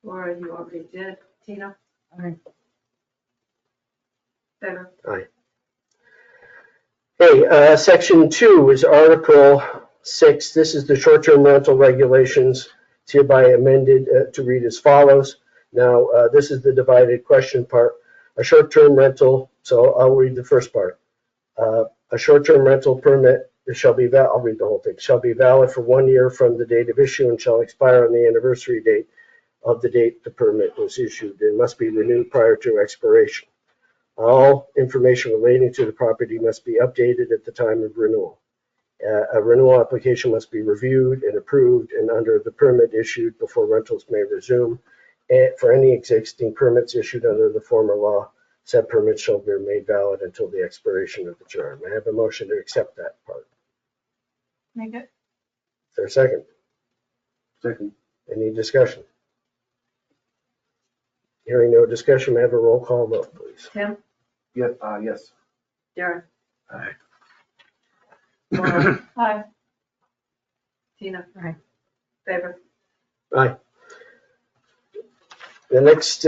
Laura, you already did. Tina? Aye. Better. Okay, section 2 is Article 6. This is the short-term rental regulations. It's hereby amended to read as follows. Now, this is the divided question part. A short-term rental, so I'll read the first part. A short-term rental permit shall be valid, I'll read the whole thing, shall be valid for 1 year from the date of issue and shall expire on the anniversary date of the date the permit was issued. It must be renewed prior to expiration. All information relating to the property must be updated at the time of renewal. A renewal application must be reviewed and approved and under the permit issued before rentals may resume. And for any existing permits issued under the former law, said permits shall be made valid until the expiration of the term. I have a motion to accept that part. Make it. Is there a second? Second. Any discussion? Hearing no discussion, may I have a roll call vote, please? Tim? Yes, yes. Darren? Aye. Laura? Aye. Tina? Aye. Favor? Aye. The next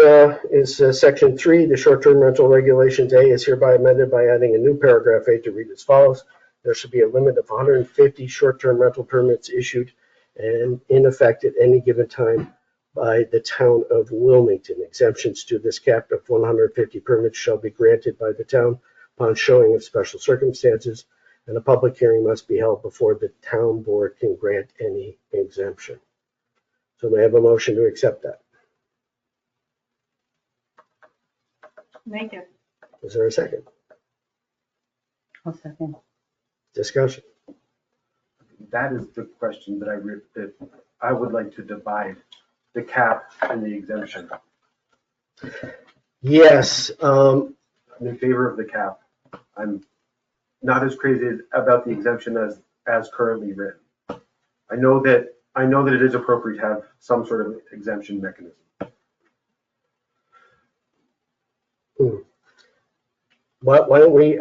is section 3, the short-term rental regulations. A is hereby amended by adding a new paragraph 8 to read as follows. There should be a limit of 150 short-term rental permits issued and in effect at any given time by the town of Wilmington. Exemptions to this cap of 150 permits shall be granted by the town upon showing of special circumstances, and a public hearing must be held before the town board can grant any exemption. So may I have a motion to accept that? Make it. Is there a second? I'll second. Discussion. That is the question that I would like to divide the cap and the exemption. Yes, I'm in favor of the cap. I'm not as crazy about the exemption as currently written. I know that it is appropriate to have some sort of exemption mechanism. why don't we,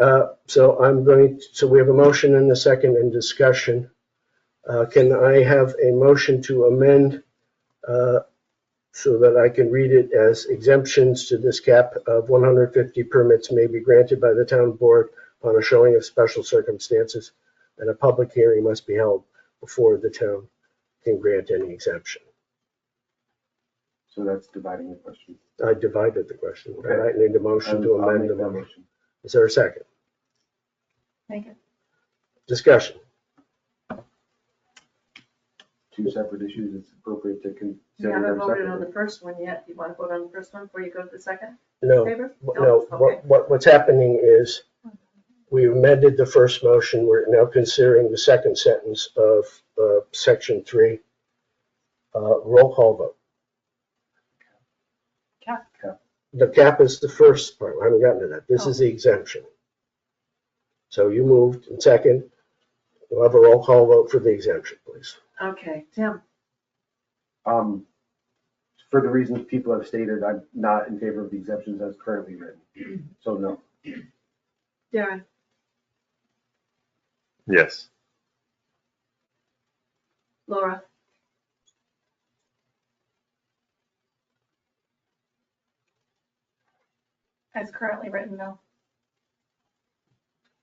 so we have a motion and a second in discussion. Can I have a motion to amend so that I can read it as exemptions to this cap of 150 permits may be granted by the town board on a showing of special circumstances, and a public hearing must be held before the town can grant any exemption. So that's dividing the question. I divided the question. Okay. I need a motion to I'll amend make the that motion. Is there a second? Make it. Discussion. Two separate issues, it's appropriate to You consider haven't them voted on separately. the first one yet. You want to vote on the first one before you go to the second? No, Favor? no, Okay. what's happening is we amended the first motion. We're now considering the second sentence of section 3. Roll call vote. Cap. The cap is the first part. I haven't gotten to that. This is the exemption. So you moved in second. We'll have a roll call vote for the exemption, please. Okay, Tim? For the reasons people have stated, I'm not in favor of the exemptions as currently written. So no. Darren? Yes. Laura? As currently written, no.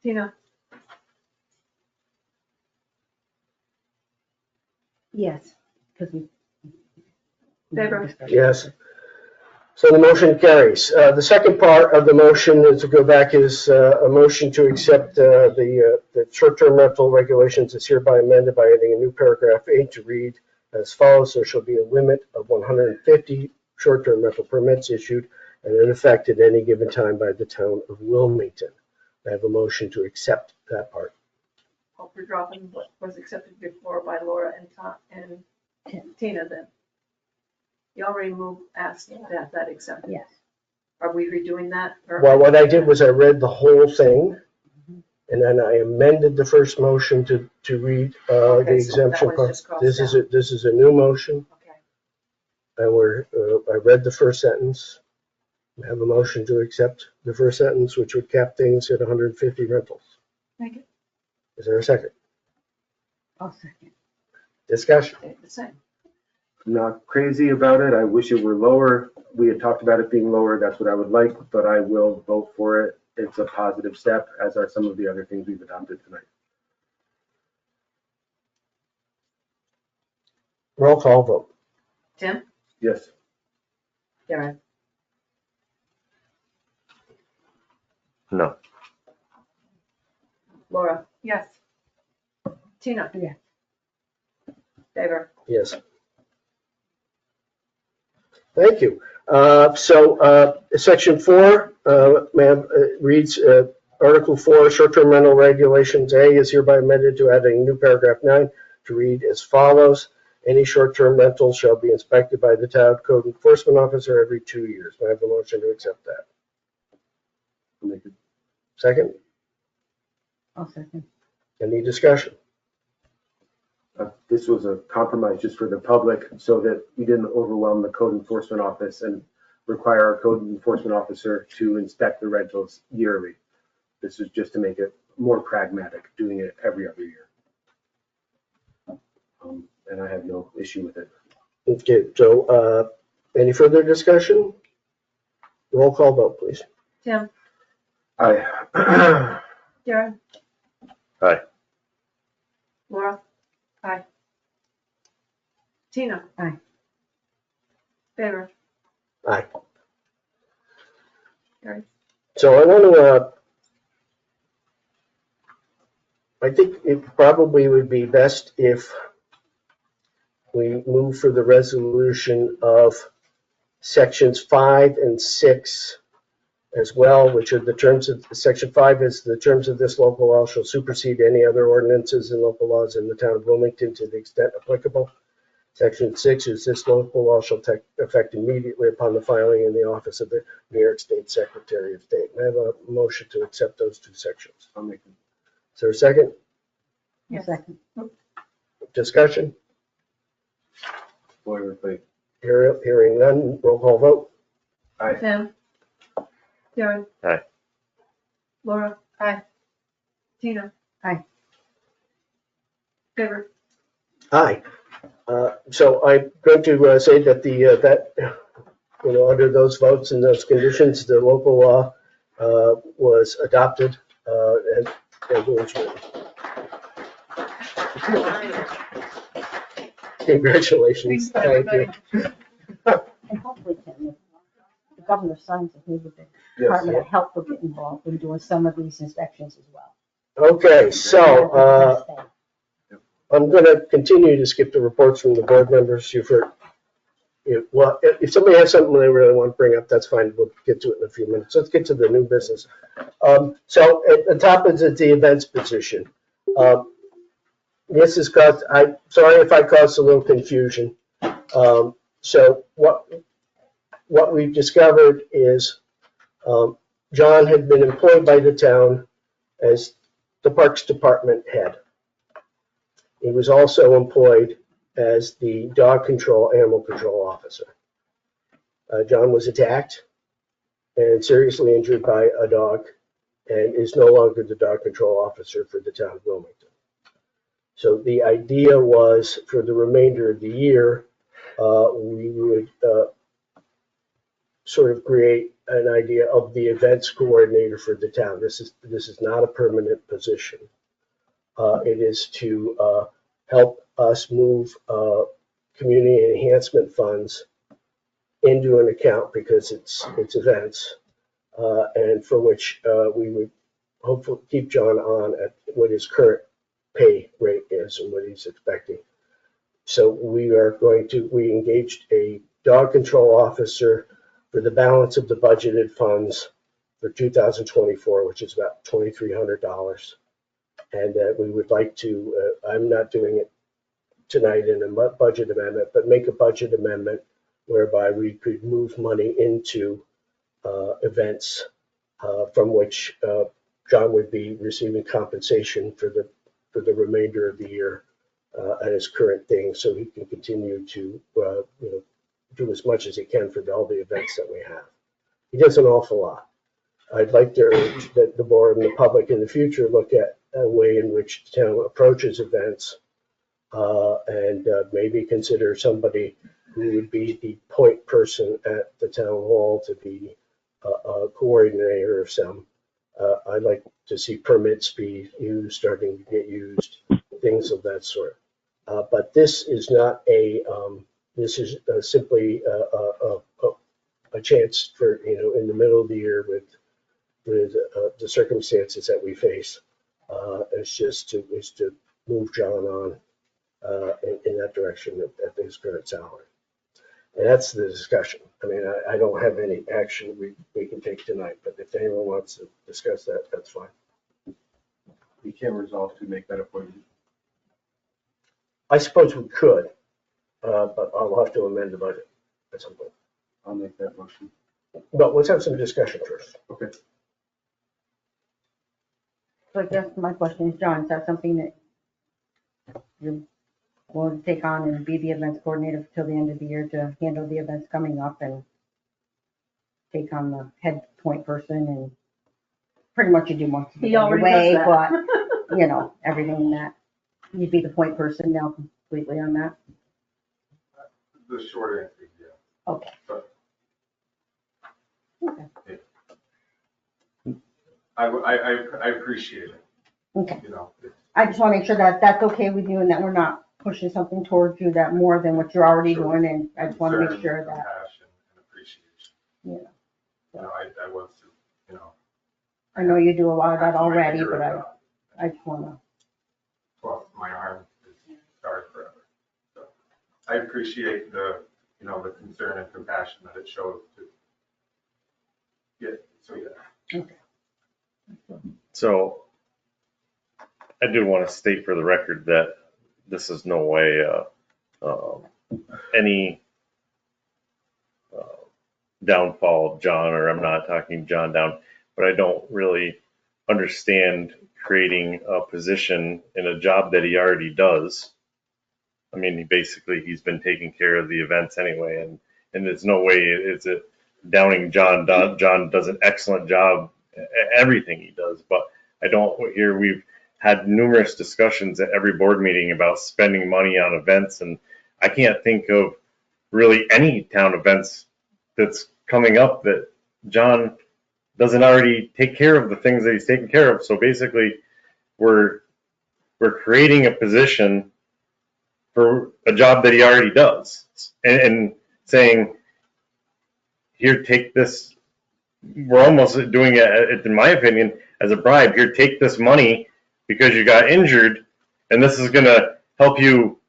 Tina? Yes, because we. Favor? Yes. So the motion carries. The second part of the motion is to go back is a motion to accept the short-term rental regulations is hereby amended by adding a new paragraph 8 to read as follows. There shall be a limit of 150 short-term rental permits issued and in effect at any given time by the town of Wilmington. I have a motion to accept that part. Hope you're dropping what was accepted before by Laura and Tina then. You already asked that accepted. Yes. Are we redoing that? or- Well, what I did was I read the whole thing and then I amended the first motion to read the Okay, so that exemption was part. just crossed This out. is a new motion. Okay. And I read the first sentence. I have a motion to accept the first sentence, which would cap things at 150 rentals. Make it. Is there a second? I'll second. Discussion? The same. I'm not crazy about it. I wish it were lower. We had talked about it being lower. That's what I would like, but I will vote for it. It's a positive step, as are some of the other things we've adopted tonight. Roll call vote. Tim, Yes. Darren, No. Laura, Yes. Tina. Yeah. Favor. Yes. Thank you. Section 4, ma'am, reads, Article 4, short-term rental regulations. A is hereby amended to add a new paragraph 9 to read as follows. Any short-term rental shall be inspected by the town code enforcement officer every 2 years. May I have a motion to accept that? I'll make it. Second? I'll second. Any discussion? This was a compromise just for the public so that we didn't overwhelm the code enforcement office and require our code enforcement officer to inspect the rentals yearly. This is just to make it more pragmatic, doing it every other year. And I have no issue with it. Okay, so any further discussion? Roll call vote, please. Tim, Aye. Darren. Aye. Laura. Aye. Tina. Aye. Favor. Aye. Carries. So I want to, I think it probably would be best if we move for the resolution of sections 5 and 6 as well, which are the terms of, section 5 is the terms of this local law shall supersede any other ordinances and local laws in the town of Wilmington to the extent applicable. Section 6 is this local law shall take effect immediately upon the filing in the office of the New York State Secretary of State. May I have a motion to accept those two sections? I'll make it. Is there a second? Yes. Second. Discussion? Boilerplate. Hearing none, roll call vote. Aye. Tim. Darren. Aye. Laura. Aye. Tina. Aye. Favor. Aye. So I'm going to say that under those votes and those conditions, the local law was adopted and was written. Congratulations. Thanks, Thank you. everybody. And hopefully, Tim, if the governor signs it, maybe the Yes. Department of Health will get involved in doing some of these inspections as well. Okay, so I'm going to continue to skip the reports from the board members. You've heard, if somebody has something they really want to bring up, that's fine. We'll get to it in a few minutes. Let's get to the new business. So at the top is the events position. This has caused, I'm sorry if I caused a little confusion. So what we've discovered is John had been employed by the town as the Parks Department head. He was also employed as the animal control officer. John was attacked and seriously injured by a dog and is no longer the dog control officer for the town of Wilmington. So the idea was for the remainder of the year, we would sort of create an idea of the events coordinator for the town. This is not a permanent position. It is to help us move community enhancement funds into an account because it's events, and for which we would hopefully keep John on at what his current pay rate is and what he's expecting. So we engaged a dog control officer for the balance of the budgeted funds for 2024, which is about $2,300. And we would like to, I'm not doing it tonight in a budget amendment, but make a budget amendment whereby we could move money into events from which John would be receiving compensation for the remainder of the year at his current thing, so he can continue to do as much as he can for all the events that we have. He does an awful lot. I'd like to urge that the board and the public in the future look at way in which the town approaches events, and maybe consider somebody who would be the point person at the town hall to be a coordinator of some. I'd like to see permits be used, starting to get used, things of that sort. But this is not this is simply a chance for, in the middle of the year with the circumstances that we face. It's just to move John on in that direction at his current salary. And that's the discussion. I mean, I don't have any action we can take tonight, but if anyone wants to discuss that, that's fine. We can't resolve to make that appointment. I suppose we could, but I'll have to amend the budget at some point. I'll make that motion. But let's have some discussion first. Okay. So I guess my question is, John, is that something that you're willing to take on and be the events coordinator till the end of the year to handle the events coming up and take on the head point person and pretty much you do most of it He already anyway, does that. but, everything in that. You'd be the point person now completely on that? The short answer is yeah. Okay. But Okay. I appreciate it. Okay. You know, it's I just want to make sure that that's okay with you and that we're not pushing something towards you that more than what you're already doing, and I just want to make concern, sure that, compassion, and appreciation. Yeah. You know, I was, you know. I know you do a lot of that I have to make already, your but job. I just want to, Plus, my arm is scarred forever. So I appreciate the, the concern and compassion that it shows to get, so yeah. So I do want to state for the record that this is no way any downfall of John, or I'm not talking John down, but I don't really understand creating a position in a job that he already does. I mean, he's been taking care of the events anyway, and there's no way is it downing John. John does an excellent job at everything he does, but I don't hear we've had numerous discussions at every board meeting about spending money on events, and I can't think of really any town events that's coming up that John doesn't already take care of the things that he's taking care of. So basically, we're creating a position for a job that he already does, and saying, here, take this. We're almost doing it, in my opinion, as a bribe. Here, take this money because you got injured, and this is going to help you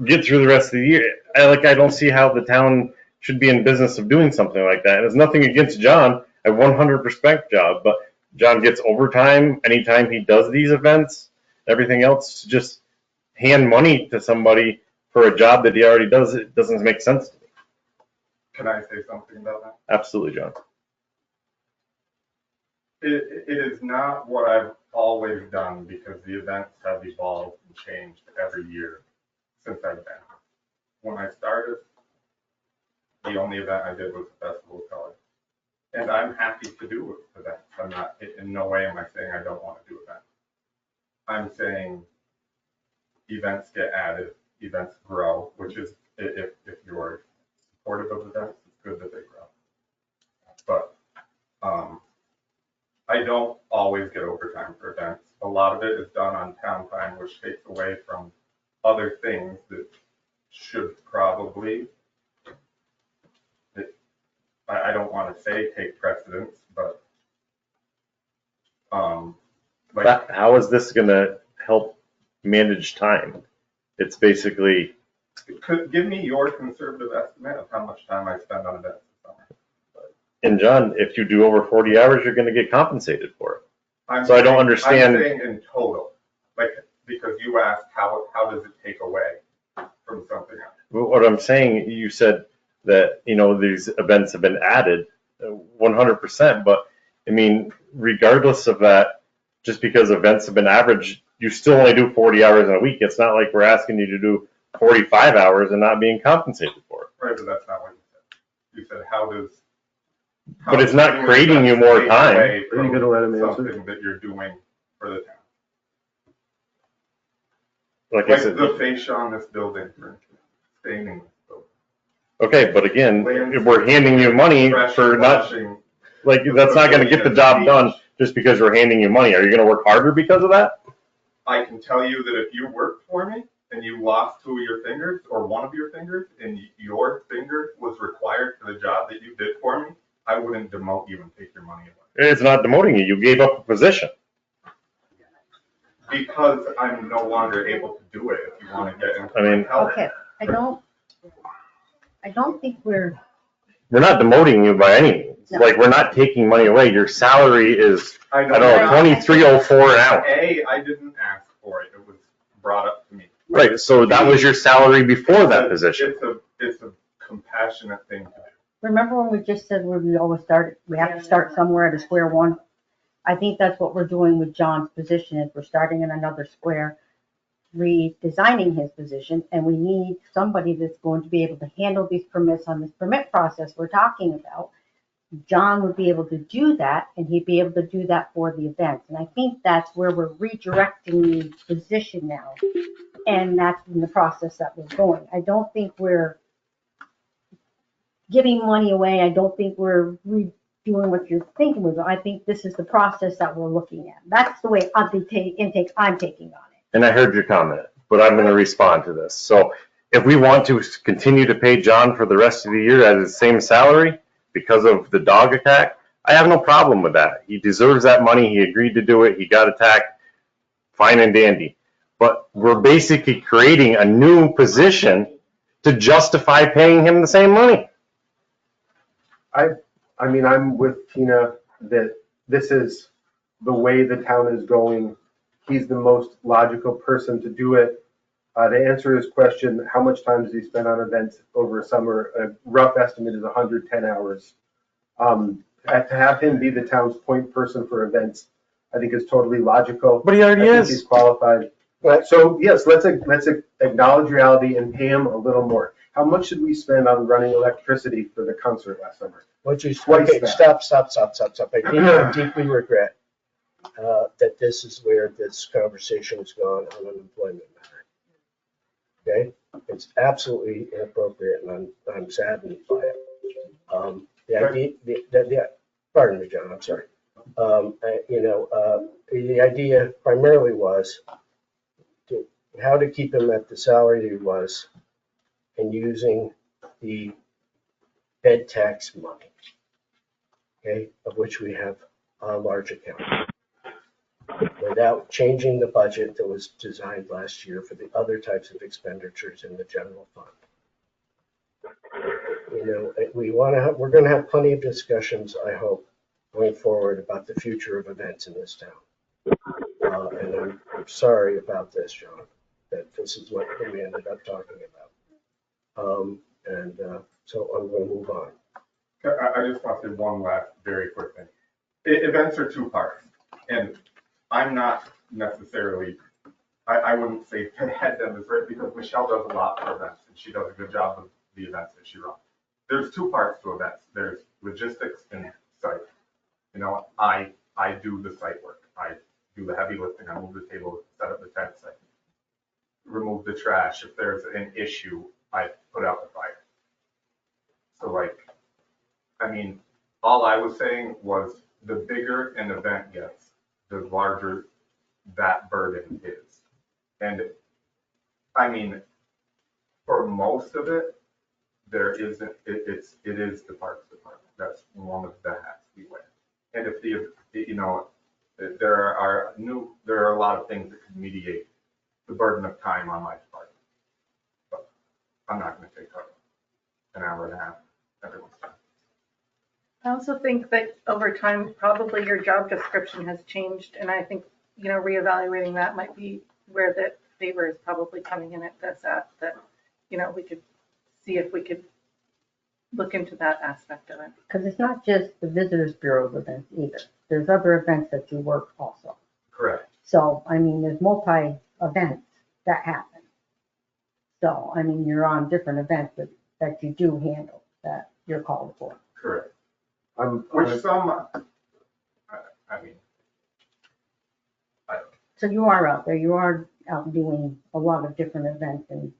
get through the rest of the year. I don't see how the town should be in business of doing something like that. And it's nothing against John. I 100% respect John, but John gets overtime anytime he does these events. Everything else, to just hand money to somebody for a job that he already does, it doesn't make sense to me. Can I say something about that? Absolutely, John. It is not what I've always done, because the events have evolved and changed every year since I've been. When I started, the only event I did was the Festival of Colors. And I'm happy to do events. I'm not, in no way am I saying I don't want to do events. I'm saying events get added, events grow, which is, if you're supportive of events, it's good that they grow. But I don't always get overtime for events. A lot of it is done on town time, which takes away from other things that should probably, I don't want to say take precedence, but How is this going to help manage time? It's basically, give me your conservative estimate of how much time I spend on events this summer. and John, if you do over 40 hours, you're going to get compensated for it. I don't understand. I'm saying in total, because you asked how does it take away from something else? What I'm saying, you said that, these events have been added 100%, but I mean, regardless of that, just because events have been averaged, you still only do 40 hours in a week. It's not like we're asking you to do 45 hours and not being compensated for it. Right, but that's not what you said. You said But it's not creating you more time. Are you going to let him answer? Something that you're doing for the town. Like I Like said, the fascia on this building, for instance, staying in this building. okay, but again, if we're handing you money for not, Flashing, like, that's not gonna get the job done just because we're handing you money. Are you gonna work harder because of that? I can tell you that if you worked for me and you lost two of your fingers or one of your fingers and your finger was required for the job that you did for me, I wouldn't demote you and take your money away. It's not demoting you. You gave up a position. Because I'm no longer able to do it if you want to get into I mean, health. Okay, I don't think we're, we're not demoting you by any means. No. Like, we're not taking money away. Your salary is, I I don't know, $23.04 an hour. I didn't ask for it. It was brought up to me. Right, so that was your salary before that position. It's a compassionate thing to do. remember when we just said where we always start, we have to start somewhere at a square one? I think that's what we're doing with John's position, is we're starting in another square, redesigning his position, and we need somebody that's going to be able to handle these permits on this permit process we're talking about. John would be able to do that, and he'd be able to do that for the events. And I think that's where we're redirecting the position now. And that's in the process that we're going. I don't think we're giving money away. I don't think we're redoing what you're thinking with. I think this is the process that we're looking at. That's the way intake I'm taking on it. And I heard your comment, but I'm gonna respond to this. So if we want to continue to pay John for the rest of the year at his same salary because of the dog attack, I have no problem with that. He deserves that money. He agreed to do it. He got attacked. Fine and dandy. But we're basically creating a new position to justify paying him the same money. I mean, I'm with Tina that this is the way the town is going. He's the most logical person to do it. To answer his question, how much time does he spend on events over a summer? A rough estimate is 110 hours. To have him be the town's point person for events, I think is totally logical. But he already I think is. he's qualified. So yes, let's acknowledge reality and pay him a little more. How much did we spend on running electricity for the concert last summer? Okay, stop. I deeply regret that this is where this conversation has gone on an employment matter. Okay? It's absolutely inappropriate, and I'm saddened by it. The idea, pardon me, John, I'm sorry. The idea primarily was how to keep him at the salary he was and using the bed tax money, okay, of which we have a large account, without changing the budget that was designed last year for the other types of expenditures in the general fund. We're going to have plenty of discussions, I hope, going forward about the future of events in this town. And I'm sorry about this, John, that this is what we ended up talking about. So I'm going to move on. I just want to say one last very quick thing. Events are two parts, and I'm not necessarily, I wouldn't say head them as right, because Michelle does a lot for events, and she does a good job of the events that she runs. There's two parts to events. There's logistics and site. I do the site work. I do the heavy lifting. I move the table, set up the tent site, remove the trash. If there's an issue, I put out the fire. So all I was saying was the bigger an event gets, the larger that burden is. And for most of it, there isn't, it is the parks department. That's one of the hats we wear. And if there are a lot of things that can mediate the burden of time on my department. But I'm not going to take up an hour and a half everyone's time. I also think that over time, probably your job description has changed, and I think, reevaluating that might be where the favor is probably coming in at this, that, we could see if we could look into that aspect of it. Because it's not just the Visitors Bureau events either. There's other events that you work also. Correct. So, there's multi-events that happen. So, you're on different events that you do handle, that you're called for. Correct. Which some, So you are out there, you are out doing a lot of different events, and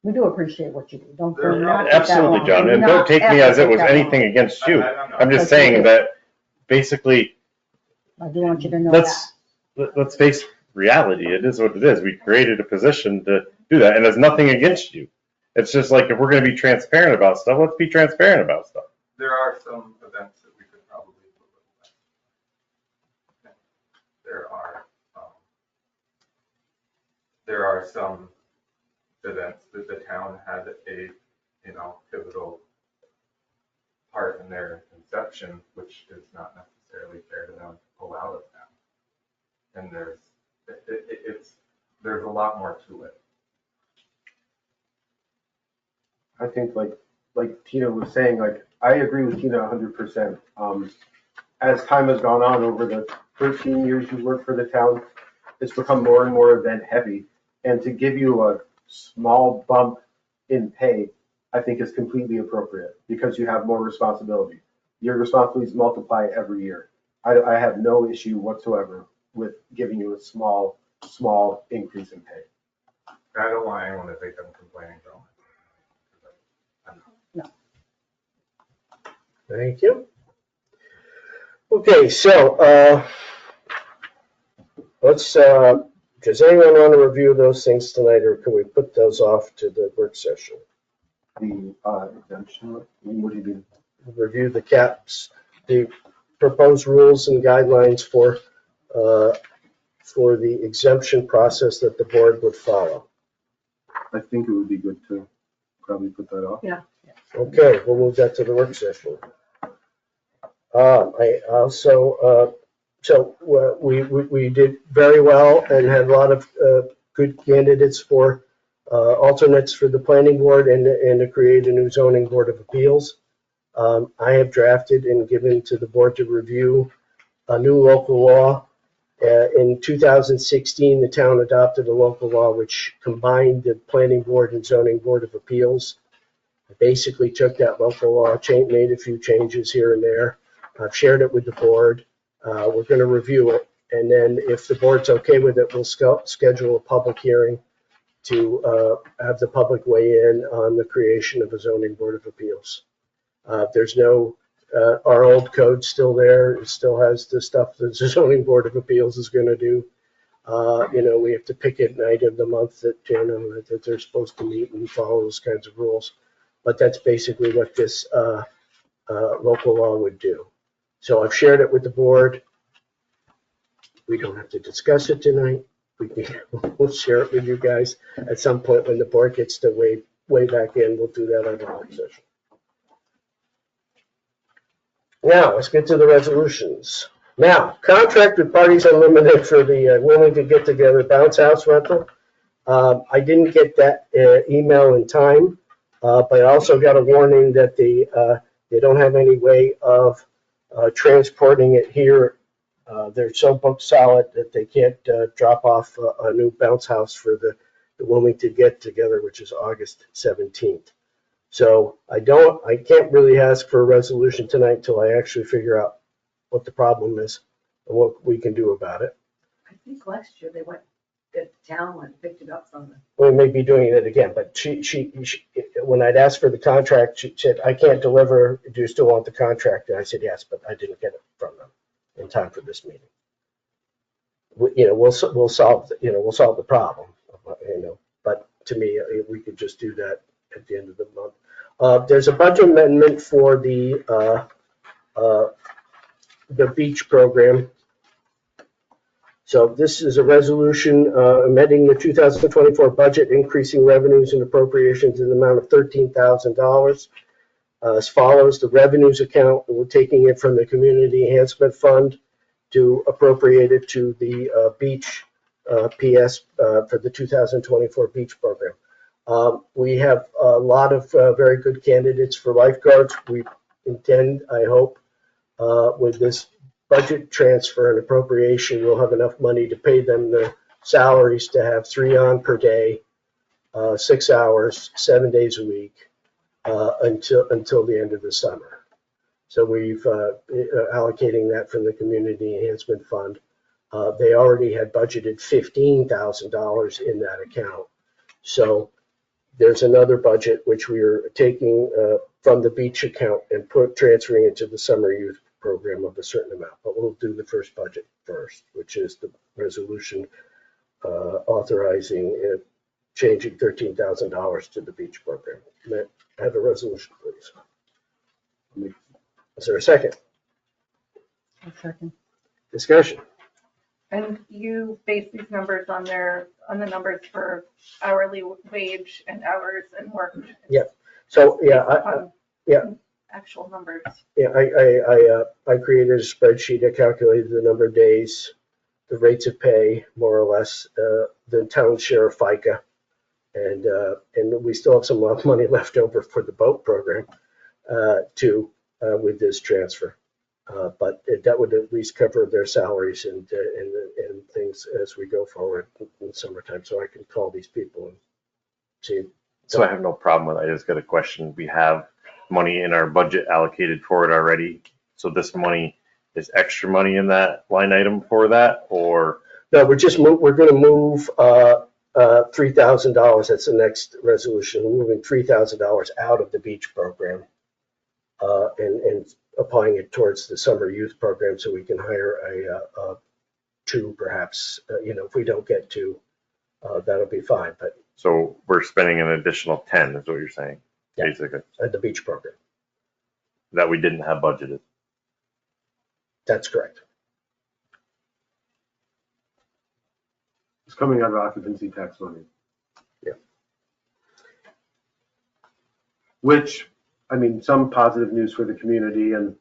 we do appreciate what you do. Don't do not take that Absolutely, wrong. John, Do and not don't take me ever as it take was that anything wrong. against you. I'm just But saying you- that basically, I do want you to know that. let's face reality. It is what it is. We created a position to do that, and there's nothing against you. It's just like, if we're going to be transparent about stuff, let's be transparent about stuff. There are some events that we could probably do a little less. There are some events that the town had a, pivotal part in their inception, which is not necessarily fair to them to pull out of now. And there's a lot more to it. I think like Tina was saying, I agree with Tina 100%. As time has gone on over the 13 years you worked for the town, it's become more and more event heavy. And to give you a small bump in pay, I think is completely appropriate because you have more responsibility. Your responsibilities multiply every year. I have no issue whatsoever with giving you a small increase in pay. I don't want anyone to think I'm complaining from it. Thank you. Okay, so let's, does anyone want to review those things tonight, or can we put those off to the work session? The exemption, what do you mean? Review the caps, the proposed rules and guidelines for the exemption process that the board would follow. I think it would be good to probably put that off. Yeah. Okay, we'll move that to the work session. I also, we did very well and had a lot of good candidates for alternates for the planning board and to create a new zoning board of appeals. I have drafted and given to the board to review a new local law. In 2016, the town adopted a local law which combined the planning board and zoning board of appeals. I basically took that local law, made a few changes here and there. I've shared it with the board. We're going to review it. And then if the board's okay with it, we'll schedule a public hearing to have the public weigh in on the creation of a zoning board of appeals. There's no, our old code's still there. It still has the stuff that the zoning board of appeals is going to do. We have to pick a night of the month that they're supposed to meet and follow those kinds of rules. But that's basically what this local law would do. So I've shared it with the board. We don't have to discuss it tonight. We'll share it with you guys at some point when the board gets to way back in. We'll do that on the work session. Now, let's get to the resolutions. Now, contract with Parties Unlimited for the Wilmington get-together bounce house rental. I didn't get that email in time, but I also got a warning that they don't have any way of transporting it here. They're so booked solid that they can't drop off a new bounce house for the Wilmington get-together, which is August 17th. So I can't really ask for a resolution tonight until I actually figure out what the problem is and what we can do about it. I think last year the town went and picked it up from them. We may be doing it again, but she when I'd asked for the contract, she said, I can't deliver. Do you still want the contract? And I said, yes, but I didn't get it from them in time for this meeting. We'll solve the problem, but to me, we could just do that at the end of the month. There's a budget amendment for the beach program. So this is a resolution amending the 2024 budget, increasing revenues and appropriations in the amount of $13,000. As follows: the revenues account, we're taking it from the Community Enhancement Fund to appropriate it to the beach PS for the 2024 beach program. We have a lot of very good candidates for lifeguards. We intend, I hope, with this budget transfer and appropriation, we'll have enough money to pay them the salaries to have 3 on per day, 6 hours, 7 days a week, until the end of the summer. So we've allocating that from the Community Enhancement Fund. They already had budgeted $15,000 in that account. So there's another budget which we are taking from the beach account and transferring it to the summer youth program of a certain amount. But we'll do the first budget first, which is the resolution authorizing changing $13,000 to the beach program. May I have a resolution, please? Is there a second? A second. Discussion. And you base these numbers on the numbers for hourly wage and hours and work. So, Actual numbers. Yeah, I created a spreadsheet. I calculated the number of days, the rates of pay, more or less, the town share of FICA. And we still have some money left over for the boat program, with this transfer. But that would at least cover their salaries and things as we go forward in the summertime. So I can call these people and see. So I have no problem with it. I just got a question. We have money in our budget allocated for it already. So this money is extra money in that line item for that, or? No, we're going to move $3,000. That's the next resolution. We're moving $3,000 out of the beach program and applying it towards the summer youth program so we can hire two, perhaps. If we don't get two, that'll be fine. But So we're spending an additional 10, is what you're saying, basically, at the beach program. that we didn't have budgeted. That's correct. It's coming out of occupancy tax money. Yeah. Which, some positive news for the community, and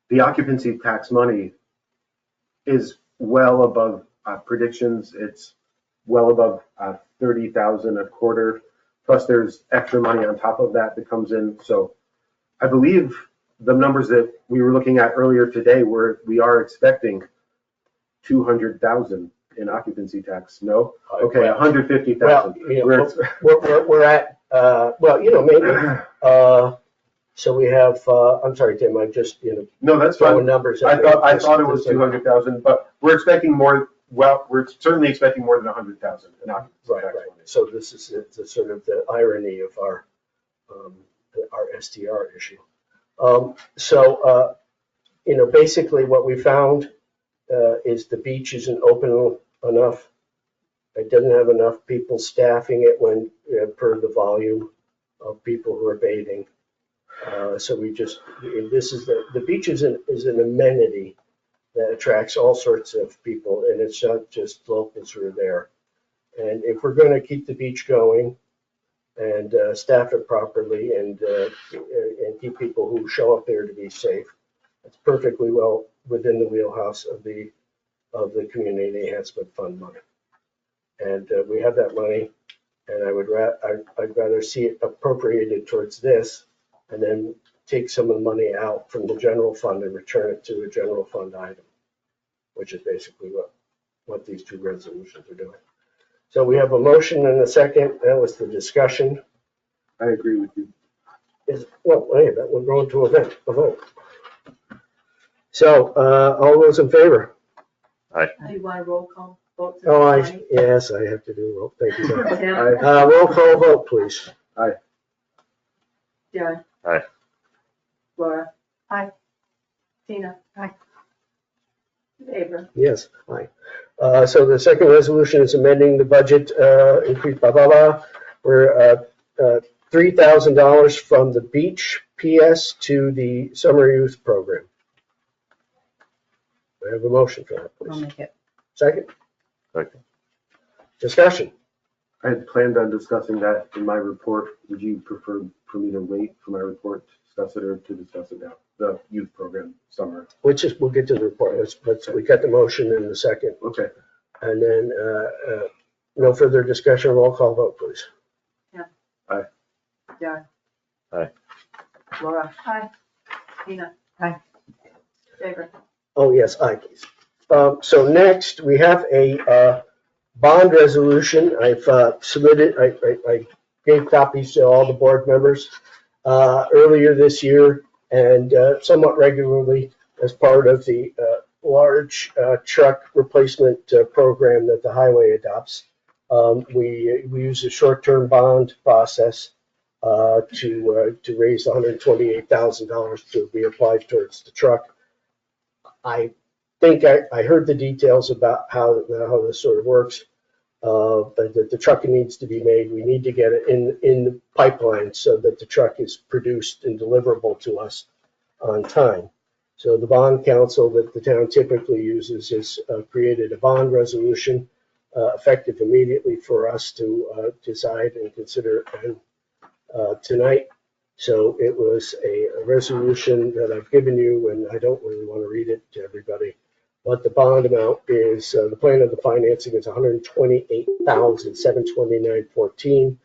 the occupancy tax money is well above predictions. It's well above 30,000 a quarter. Plus there's extra money on top of that comes in. So I believe the numbers that we were looking at earlier today we are expecting 200,000 in occupancy tax. No? Okay, 150,000. We're at, maybe. So we have, I'm sorry, Tim, I just, No, that's throwing fine. numbers. I thought it was 200,000, but we're expecting more. Well, we're certainly expecting more than 100,000 in occupancy tax money. So this is the sort of the irony of our STR issue. Basically what we found is the beach isn't open enough. It doesn't have enough people staffing it when per the volume of people who are bathing. So the beach is an amenity that attracts all sorts of people, and it's not just locals who are there. And if we're going to keep the beach going and staff it properly and keep people who show up there to be safe, it's perfectly well within the wheelhouse of the community enhancement fund money. And we have that money, and I'd rather see it appropriated towards this, and then take some of the money out from the general fund and return it to a general fund item, which is basically what these two resolutions are doing. So we have a motion and a second. That was the discussion. I agree with you. We're going to a vote. So all those in favor? Do you want a roll call vote? Yes, I have to do a roll. Thank you. Tim? Roll call vote, please. John? Aye. Laura? Aye. Tina? Aye. Abram? Yes, aye. So the second resolution is amending the budget, increase, We're $3,000 from the beach PS to the summer youth program. We have a motion for that, I'll please. make it. Second? Second. Discussion. I had planned on discussing that in my report. Would you prefer for me to wait for my report to discuss it, or to discuss it now? The youth program summer. We'll get to the report. We got the motion in the second. Okay. And then no further discussion. Roll call vote, please. John? Aye. Laura? Aye. Tina? Aye. Abram? Oh, yes, aye, please. So next, we have a bond resolution. I've submitted, I gave copies to all the board members earlier this year and somewhat regularly as part of the large truck replacement program that the highway adopts. We use a short-term bond process to raise $128,000 to be applied towards the truck. I think I heard the details about how this sort of works. But the truck needs to be made. We need to get it in the pipeline so that the truck is produced and deliverable to us on time. So the bond council that the town typically uses has created a bond resolution effective immediately for us to decide and consider tonight. So it was a resolution that I've given you, and I don't really want to read it to everybody. What the bond amount is, the plan of the financing is $128,729.14.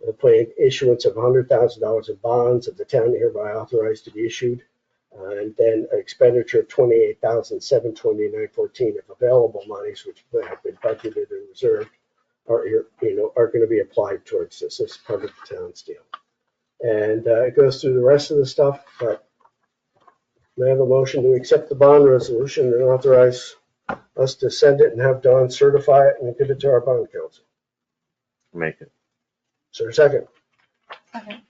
The plan issuance of $100,000 of bonds of the town hereby authorized to be issued, and then an expenditure of $28,729.14 of available monies which have been budgeted and reserved are going to be applied towards this. This is part of the town's deal, and it goes through the rest of the stuff, but. May I have a motion to accept the bond resolution and authorize us to send it and have Don certify it and give it to our bond council? Make it. Is there a second? Second.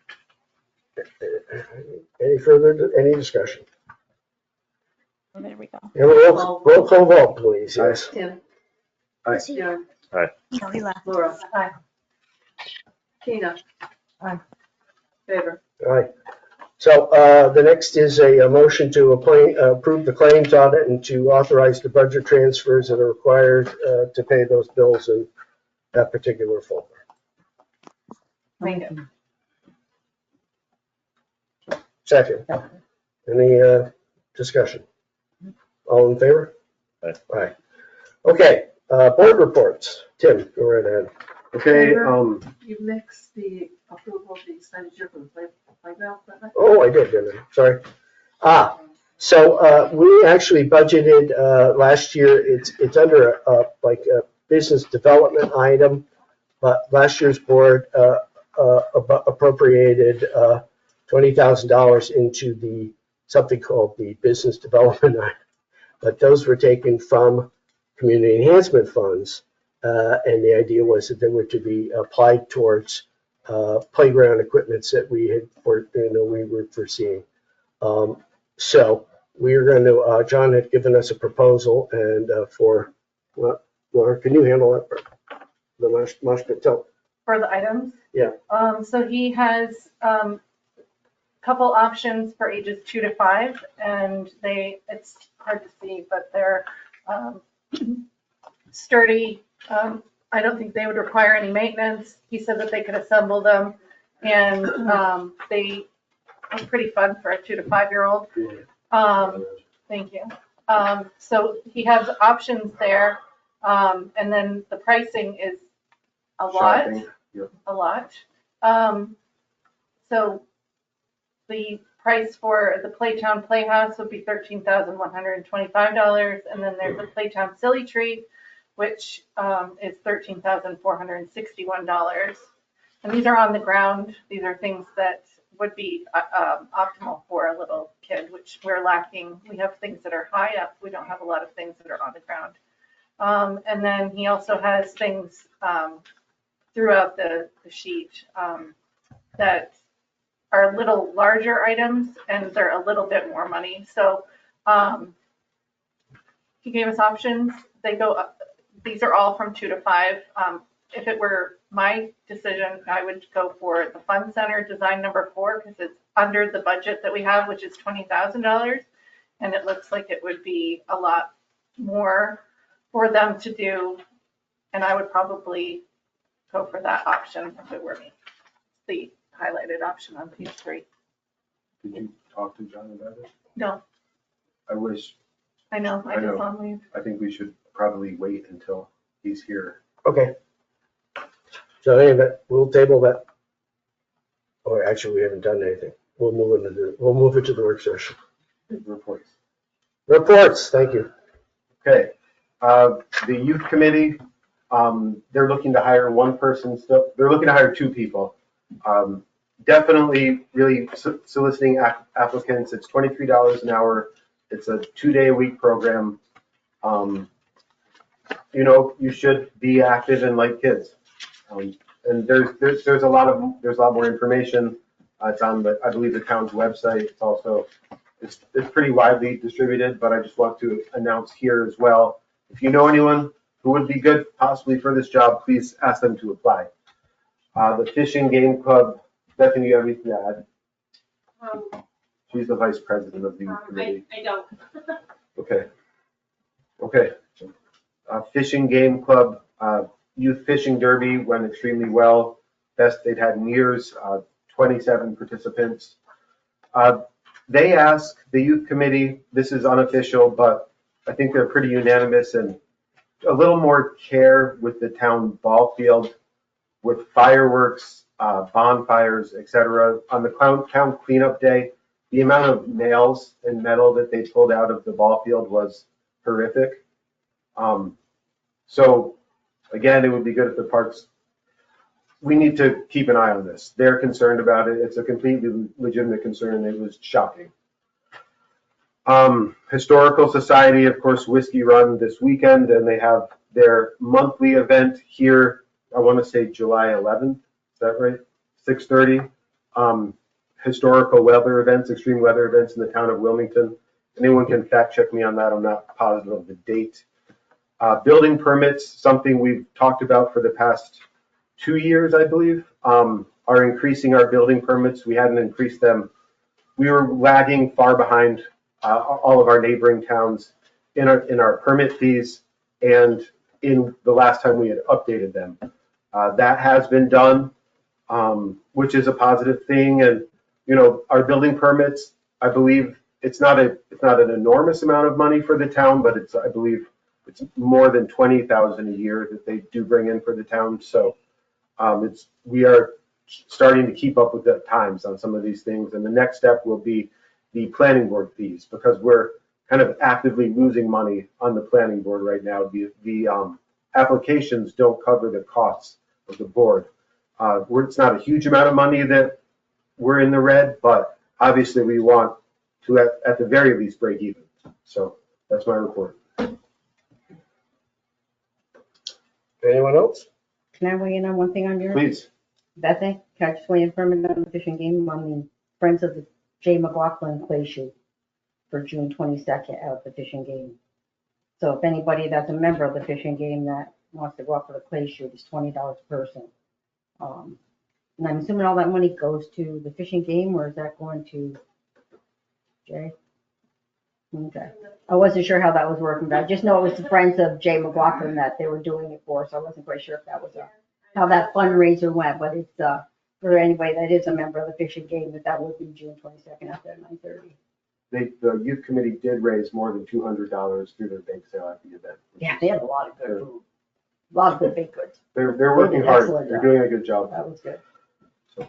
Any discussion? Oh, there we go. Have a roll call vote, please. Yes. Tim. Aye. John. Aye. No, he left. Laura. Aye. Tina. Aye. Favor. Aye. So the next is a motion to approve the claims audit and to authorize the budget transfers that are required to pay those bills in that particular folder. Make it. Second. Any discussion? All in favor? Aye. Aye. Okay, board reports. Tim, go right ahead. Okay, You mixed the approval of the expenditure for the playground equipment? Oh, I did, didn't I? Sorry. So we actually budgeted last year, it's under like a business development item, but last year's board appropriated $20,000 into something called the business development item. But those were taken from community enhancement funds, and the idea was that they were to be applied towards playground equipments that we were foreseeing. So we are going to, John had given us a proposal, and Laura, can you handle that? The mosh pit, For the items? Yeah. So he has a couple options for ages 2 to 5, and it's hard to see, but they're sturdy. I don't think they would require any maintenance. He said that they could assemble them, and they are pretty fun for a 2 to 5-year-old. Thank you. So he has options there, and then the pricing is a lot. A lot. So the price for the Playtown Playhouse would be $13,125, and then there's the Playtown Silly Tree, which is $13,461. And these are on the ground. These are things that would be optimal for a little kid, which we're lacking. We have things that are high up. We don't have a lot of things that are on the ground. And then he also has things throughout the sheet that are a little larger items, and they're a little bit more money. So he gave us options. They go up. These are all from 2 to 5. If it were my decision, I would go for the Fun Center design number 4 because it's under the budget that we have, which is $20,000. And it looks like it would be a lot more for them to do. And I would probably go for that option if it were me. The highlighted option on page 3. Did you talk to John about it? No, I wish, I know, I I know. just on leave. I think we should probably wait until he's here. Okay. So anyway, we'll table that. Oh, actually, we haven't done anything. We'll move it to the work session. Reports. Reports, thank you. Okay, the youth committee, they're looking to hire one person still. They're looking to hire 2 people. Definitely really soliciting applicants. It's $23 an hour. It's a 2-day-a-week program. You know, you should be active and like kids. And there's a lot more information. It's on the, I believe, the town's website. It's also, it's pretty widely distributed, but I just want to announce here as well. If you know anyone who would be good possibly for this job, please ask them to apply. The Fishing Game Club, Bethany, you have anything to add? She's the vice president of the youth committee. I don't. Okay. Fishing Game Club, Youth Fishing Derby went extremely well. Best they'd had in years, 27 participants. They asked the youth committee, this is unofficial, but I think they're pretty unanimous, and a little more care with the town ball field, with fireworks, bonfires, etc. On the town cleanup day, the amount of nails and metal that they pulled out of the ball field was horrific. So again, it would be good if the parks, we need to keep an eye on this. They're concerned about it. It's a completely legitimate concern. It was shocking. Historical Society, of course, Whiskey Run this weekend, and they have their monthly event here. I want to say July 11th. Is that right? 6:30. Historical weather events, extreme weather events in the town of Wilmington. Anyone can fact check me on that. I'm not positive of the date. Building permits, something we've talked about for the past 2 years, I believe, are increasing our building permits. We hadn't increased them. We were lagging far behind all of our neighboring towns in our permit fees and in the last time we had updated them. That has been done, which is a positive thing. And, you know, our building permits, I believe it's not an enormous amount of money for the town, but I believe it's more than 20,000 a year that they do bring in for the town. So we are starting to keep up with the times on some of these things. And the next step will be the planning board fees, because we're kind of actively losing money on the planning board right now. The applications don't cover the costs of the board. It's not a huge amount of money that we're in the red, but obviously we want to at the very least break even. So that's my report. Anyone else? Can I weigh in on one thing on yours? Please. Bethany, can I just weigh in for a minute on the fishing game on the Friends of the J. McLaughlin clay shoot for June 22nd at the fishing game. So if anybody that's a member of the fishing game that wants to go out for the clay shoot, it's $20 a person. And I'm assuming all that money goes to the fishing game, or is that going to Jay? Okay. I wasn't sure how that was working, but I just know it was the Friends of J. McLaughlin that they were doing it for, so I wasn't quite sure if that was how that fundraiser went, but it's for anybody that is a member of the fishing game, that would be June 22nd after 9:30. The youth committee did raise more than $200 through their bake sale at the event. Yeah, they had a lot of good food, a lot of good baked goods. They're working hard. They're job. doing a good job. That was good. So,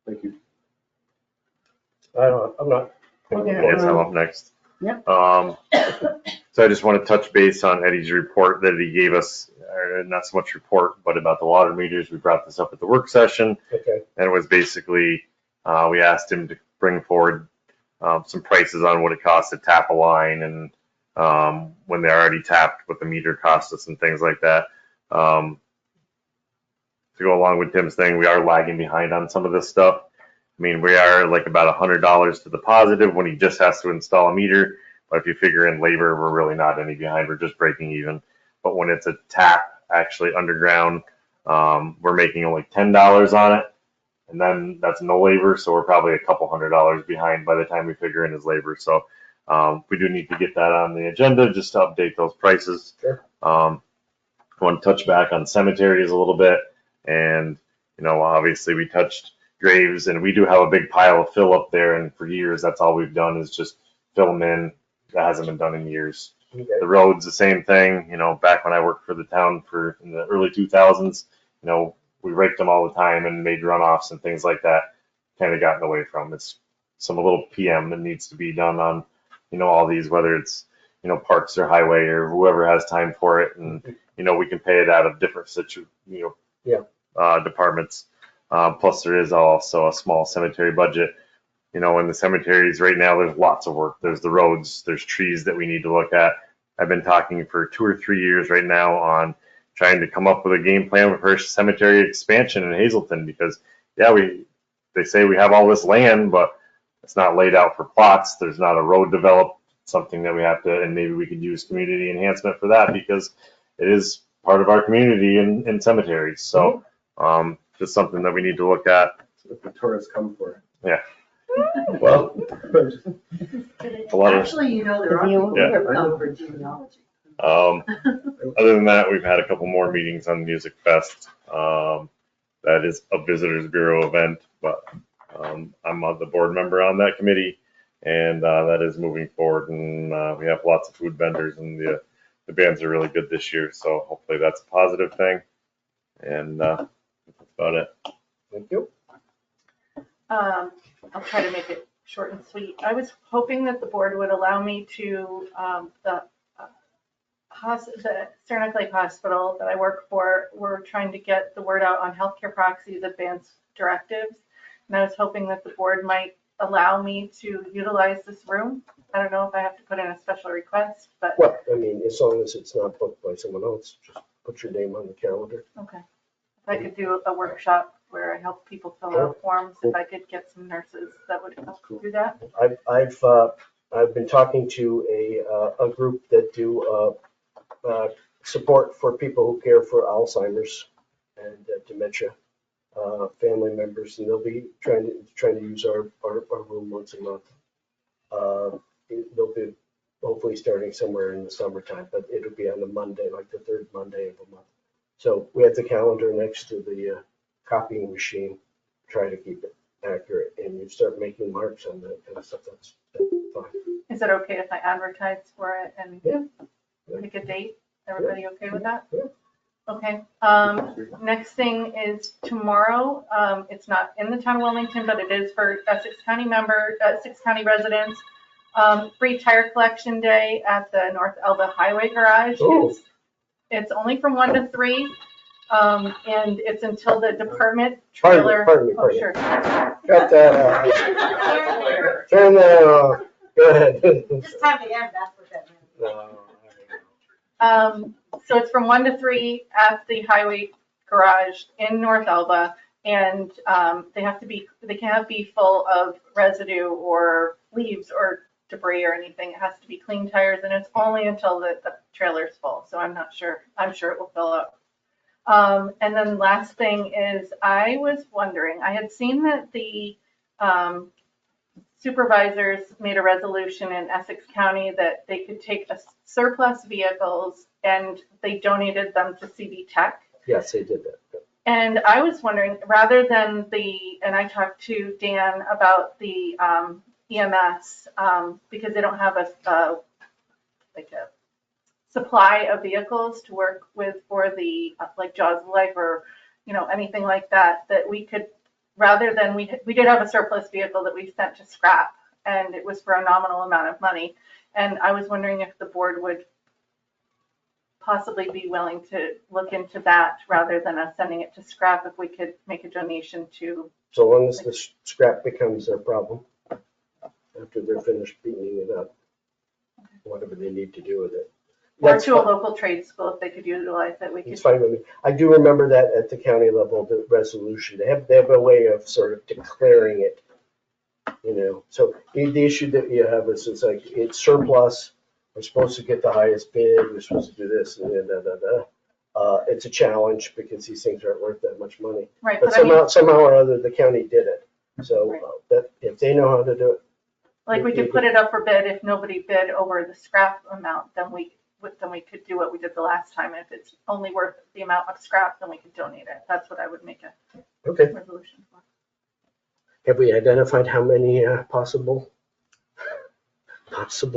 thank you. I'm not. Okay. Yes, I'm up next. Yep. So I just want to touch base on Eddie's report that he gave us, not so much report, but about the water meters. We brought this up at the work session. Okay. And it was basically, we asked him to bring forward some prices on what it costs to tap a line, and when they're already tapped, what the meter costs us and things like that. To go along with Tim's thing, we are lagging behind on some of this stuff. I mean, we are like about $100 to the positive when he just has to install a meter. But if you figure in labor, we're really not any behind. We're just breaking even. But when it's a tap actually underground, we're making only $10 on it. And then that's no labor. So we're probably a couple $100 behind by the time we figure in his labor. So we do need to get that on the agenda just to update those prices. Sure. I want to touch back on cemeteries a little bit. And, you know, obviously we touched graves, and we do have a big pile of fill up there. And for years, that's all we've done is just fill them in. That hasn't been done in years. Okay. The roads, the same thing. You know, back when I worked for the town in the early 2000s, you know, we raked them all the time and made runoffs and things like that. Kind of gotten away from. It's some little PM that needs to be done on, you know, all these, whether it's, you know, parks or highway or whoever has time for it. And, you know, we can pay it out of different departments. Plus there is also a small cemetery budget. You know, in the cemeteries right now, there's lots of work. There's the roads, there's trees that we need to look at. I've been talking for 2 or 3 years right now on trying to come up with a game plan for cemetery expansion in Hazelton, because, yeah, they say we have all this land, but it's not laid out for plots. There's not a road developed, something that we have to, and maybe we could use community enhancement for that, because it is part of our community in cemeteries. So, just something that we need to look at. That's what the tourists come for. Yeah. Well, a lot of, Actually, you know, there are people Yeah. that come for genealogy. other than that, we've had a couple more meetings on Music Fest. That is a Visitors Bureau event, but I'm the board member on that committee, and that is moving forward. And we have lots of food vendors, and the bands are really good this year. So hopefully that's a positive thing. And that's about it. Thank you. I'll try to make it short and sweet. I was hoping that the board would allow me to, the Saranac Lake Hospital that I work for, we're trying to get the word out on healthcare proxies, advanced directives. And I was hoping that the board might allow me to utilize this room. I don't know if I have to put in a special request, but. Well, I mean, as long as it's not booked by someone else, just put your name on the calendar. Okay. If I could do a workshop where I help people fill out forms, if I could get some nurses that would help do that. I've been talking to a group that do support for people who care for Alzheimer's and dementia family members, and they'll be trying to use our room once a month. They'll be hopefully starting somewhere in the summertime, but it'll be on a Monday, like the third Monday of the month. So we have the calendar next to the copying machine, try to keep it accurate, and you start making marks on that kind of stuff. That's fine. Is it okay if I advertise for it and Yeah. pick a date? Everybody okay with that? Yeah. Okay. Next thing is tomorrow. It's not in the town of Wilmington, but it is for Essex County residents. Free tire collection day at the North Elba Highway Garage. Oh. It's only from 1 to 3, and it's until the department trailer. Pardon me. Oh, sure. Cut that out. Turn that off. Go ahead. This time of year, that's what that means. No. So it's from 1 to 3 at the highway garage in North Elba, and they can't be full of residue or leaves or debris or anything. It has to be clean tires, and it's only until the trailer's full. So I'm sure it will fill up. And then last thing is, I was wondering, I had seen that the supervisors made a resolution in Essex County that they could take surplus vehicles and they donated them to CD Tech. Yes, they did that. And I was wondering, rather than and I talked to Dan about the EMS, because they don't have a supply of vehicles to work with for the like Jaws of Life or anything like that, that we could, rather than we did have a surplus vehicle that we sent to scrap, and it was for a nominal amount of money. And I was wondering if the board would possibly be willing to look into that rather than us sending it to scrap, if we could make a donation to. So long as the scrap becomes their problem, after they're finished beating it up, whatever they need to do with it. Or to a local trade school, if they could utilize it, we could. It's fine with me. I do remember that at the county level, the resolution, they have a way of sort of declaring it, So the issue that you have is it's like, it's surplus, we're supposed to get the highest bid, we're supposed to do this, and then it's a challenge because these things aren't worth that much money. Right, But somehow or other, the county did it. So that if they know how to do it. Like, we could put it up for bid. If nobody bid over the scrap amount, then we could do what we did the last time. If it's only worth the amount of scrap, then we could donate it. That's what I would make a resolution for. Have we identified how many possible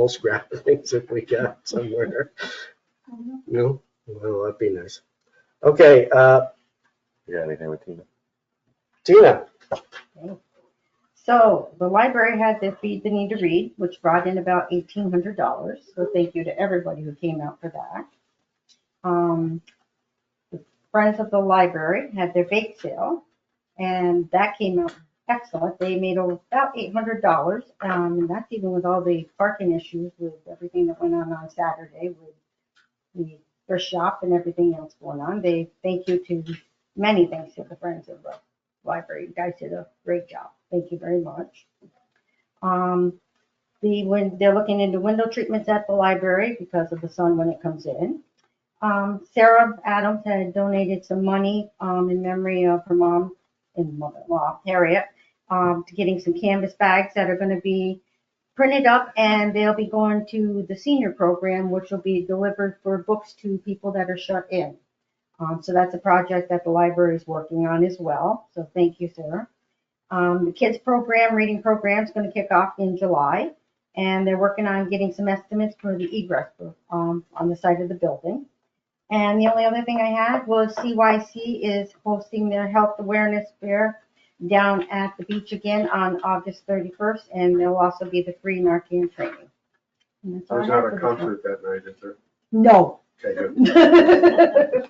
scrap things have we got somewhere? No? Well, that'd be nice. Okay. You got anything with Tina? Tina. So the library had the Feed the Need to Read, which brought in about $1,800. So thank you to everybody who came out for that. The Friends of the Library had their bake sale, and that came out excellent. They made about $800. And that's even with all the parking issues with everything that went on Saturday with the thrift shop and everything else going on. Many thanks to the Friends of the Library. You guys did a great job. Thank you very much. When they're looking into window treatments at the library because of the sun when it comes in. Sarah Adams had donated some money in memory of her mom and mother-in-law, Harriet, to getting some canvas bags that are going to be printed up, and they'll be going to the senior program, which will be delivered for books to people that are shut in. So that's a project that the library is working on as well. So thank you, Sarah. The kids program, reading program, is going to kick off in July, and they're working on getting some estimates for the egress on the side of the building. And the only other thing I had was CYC is hosting their health awareness fair down at the beach again on August 31st, and there'll also be the free Narcan training. And that's all I There's have not for a this concert that night, is there? one. No. Okay, good.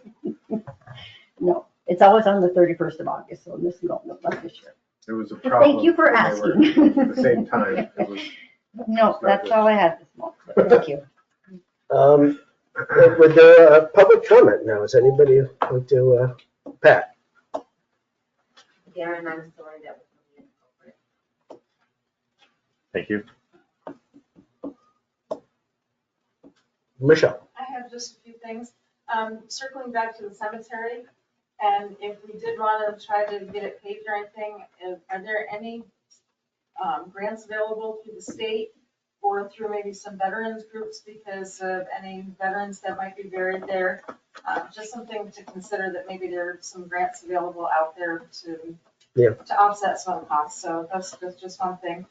No, it's always on the 31st of August, so this no, not this year. It was a But problem. thank you for when they asking. were At the same time, it was. No, that's all I had this month. Thank you. With the public comment now, is anybody like to, Pat? Darren, I'm sorry that was inappropriate. Thank you. Michelle? I have just a few things. Circling back to the cemetery, and if we did want to try to get it paved or anything, are there any grants available through the state or through maybe some veterans groups because of any veterans that might be buried there? Just something to consider that maybe there are some grants available out there to offset some of the costs. So that's just one thing.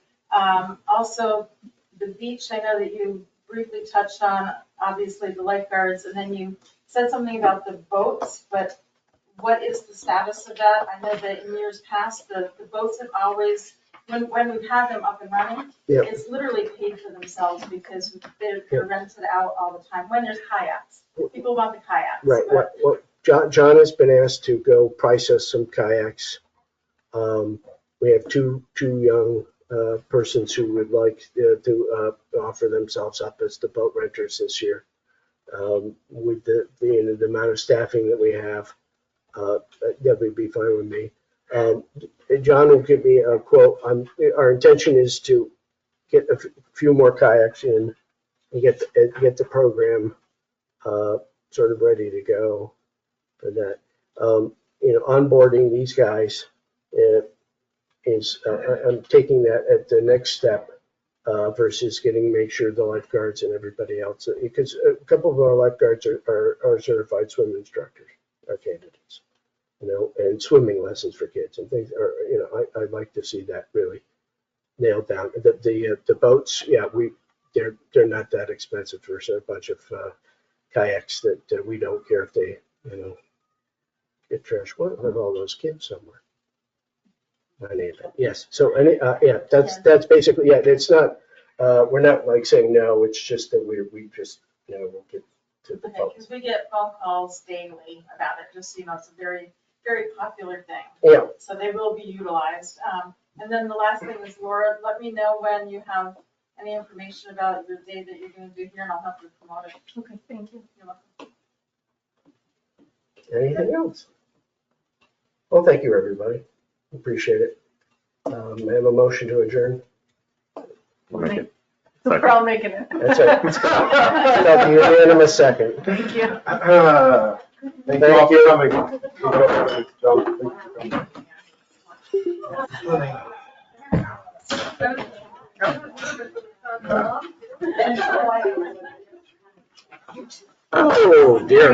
Also, the beach, I know that you briefly touched on, obviously the lifeguards, and then you said something about the boats, but what is the status of that? I know that in years past, the boats have always, when we've had them up and running, it's literally paid for themselves because they're rented out all the time when there's kayaks. People want the kayaks. Right, what John has been asked to go price us some kayaks. We have two young persons who would like to offer themselves up as the boat renters this year. With the amount of staffing that we have, that would be fine with me. John will give me a quote. Our intention is to get a few more kayaks in and get the program sort of ready to go for that. Onboarding these guys is I'm taking that at the next step versus make sure the lifeguards and everybody else, because a couple of our lifeguards are certified swim instructors, are candidates, and swimming lessons for kids and things. I'd like to see that really nailed down. The boats, they're not that expensive for a bunch of kayaks that we don't care if they get trashed. What with all those kids somewhere? Yes. So that's basically it's not. We're not like saying no. It's just that we just we'll get to the boats. Because we get phone calls daily about it. Just it's a very very popular thing. Yeah. So they will be utilized. And then the last thing is, Laura, let me know when you have any information about your day that you're going to do here, and I'll help you promote it. Okay, thank you. You're welcome. Anything else? Well, thank you, everybody. Appreciate it. I have a motion to adjourn. We're all making it. That's it. That'll be a unanimous second. Thank you. Thank you all for coming. John, thank you for coming. Oh, dear.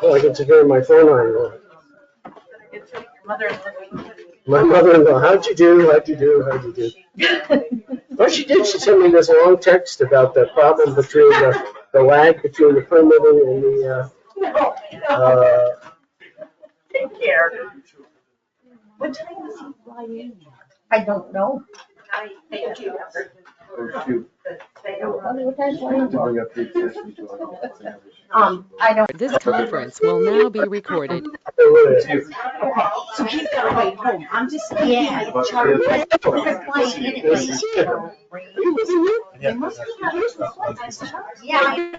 Oh, I get to turn my phone on. My mother-in-law, how'd you do? How'd you do? Well, she did. She sent me this long text about the problem between the lag between the permitting and the, Take care. What time does he fly in? I don't know. Thank you. Oh, shoot. They don't. To bring up the accessory dwelling. I don't. This conference will now be recorded. So he's gotta wait home. I'm just. Yeah. But Charlie. if- They must be having some. Yeah.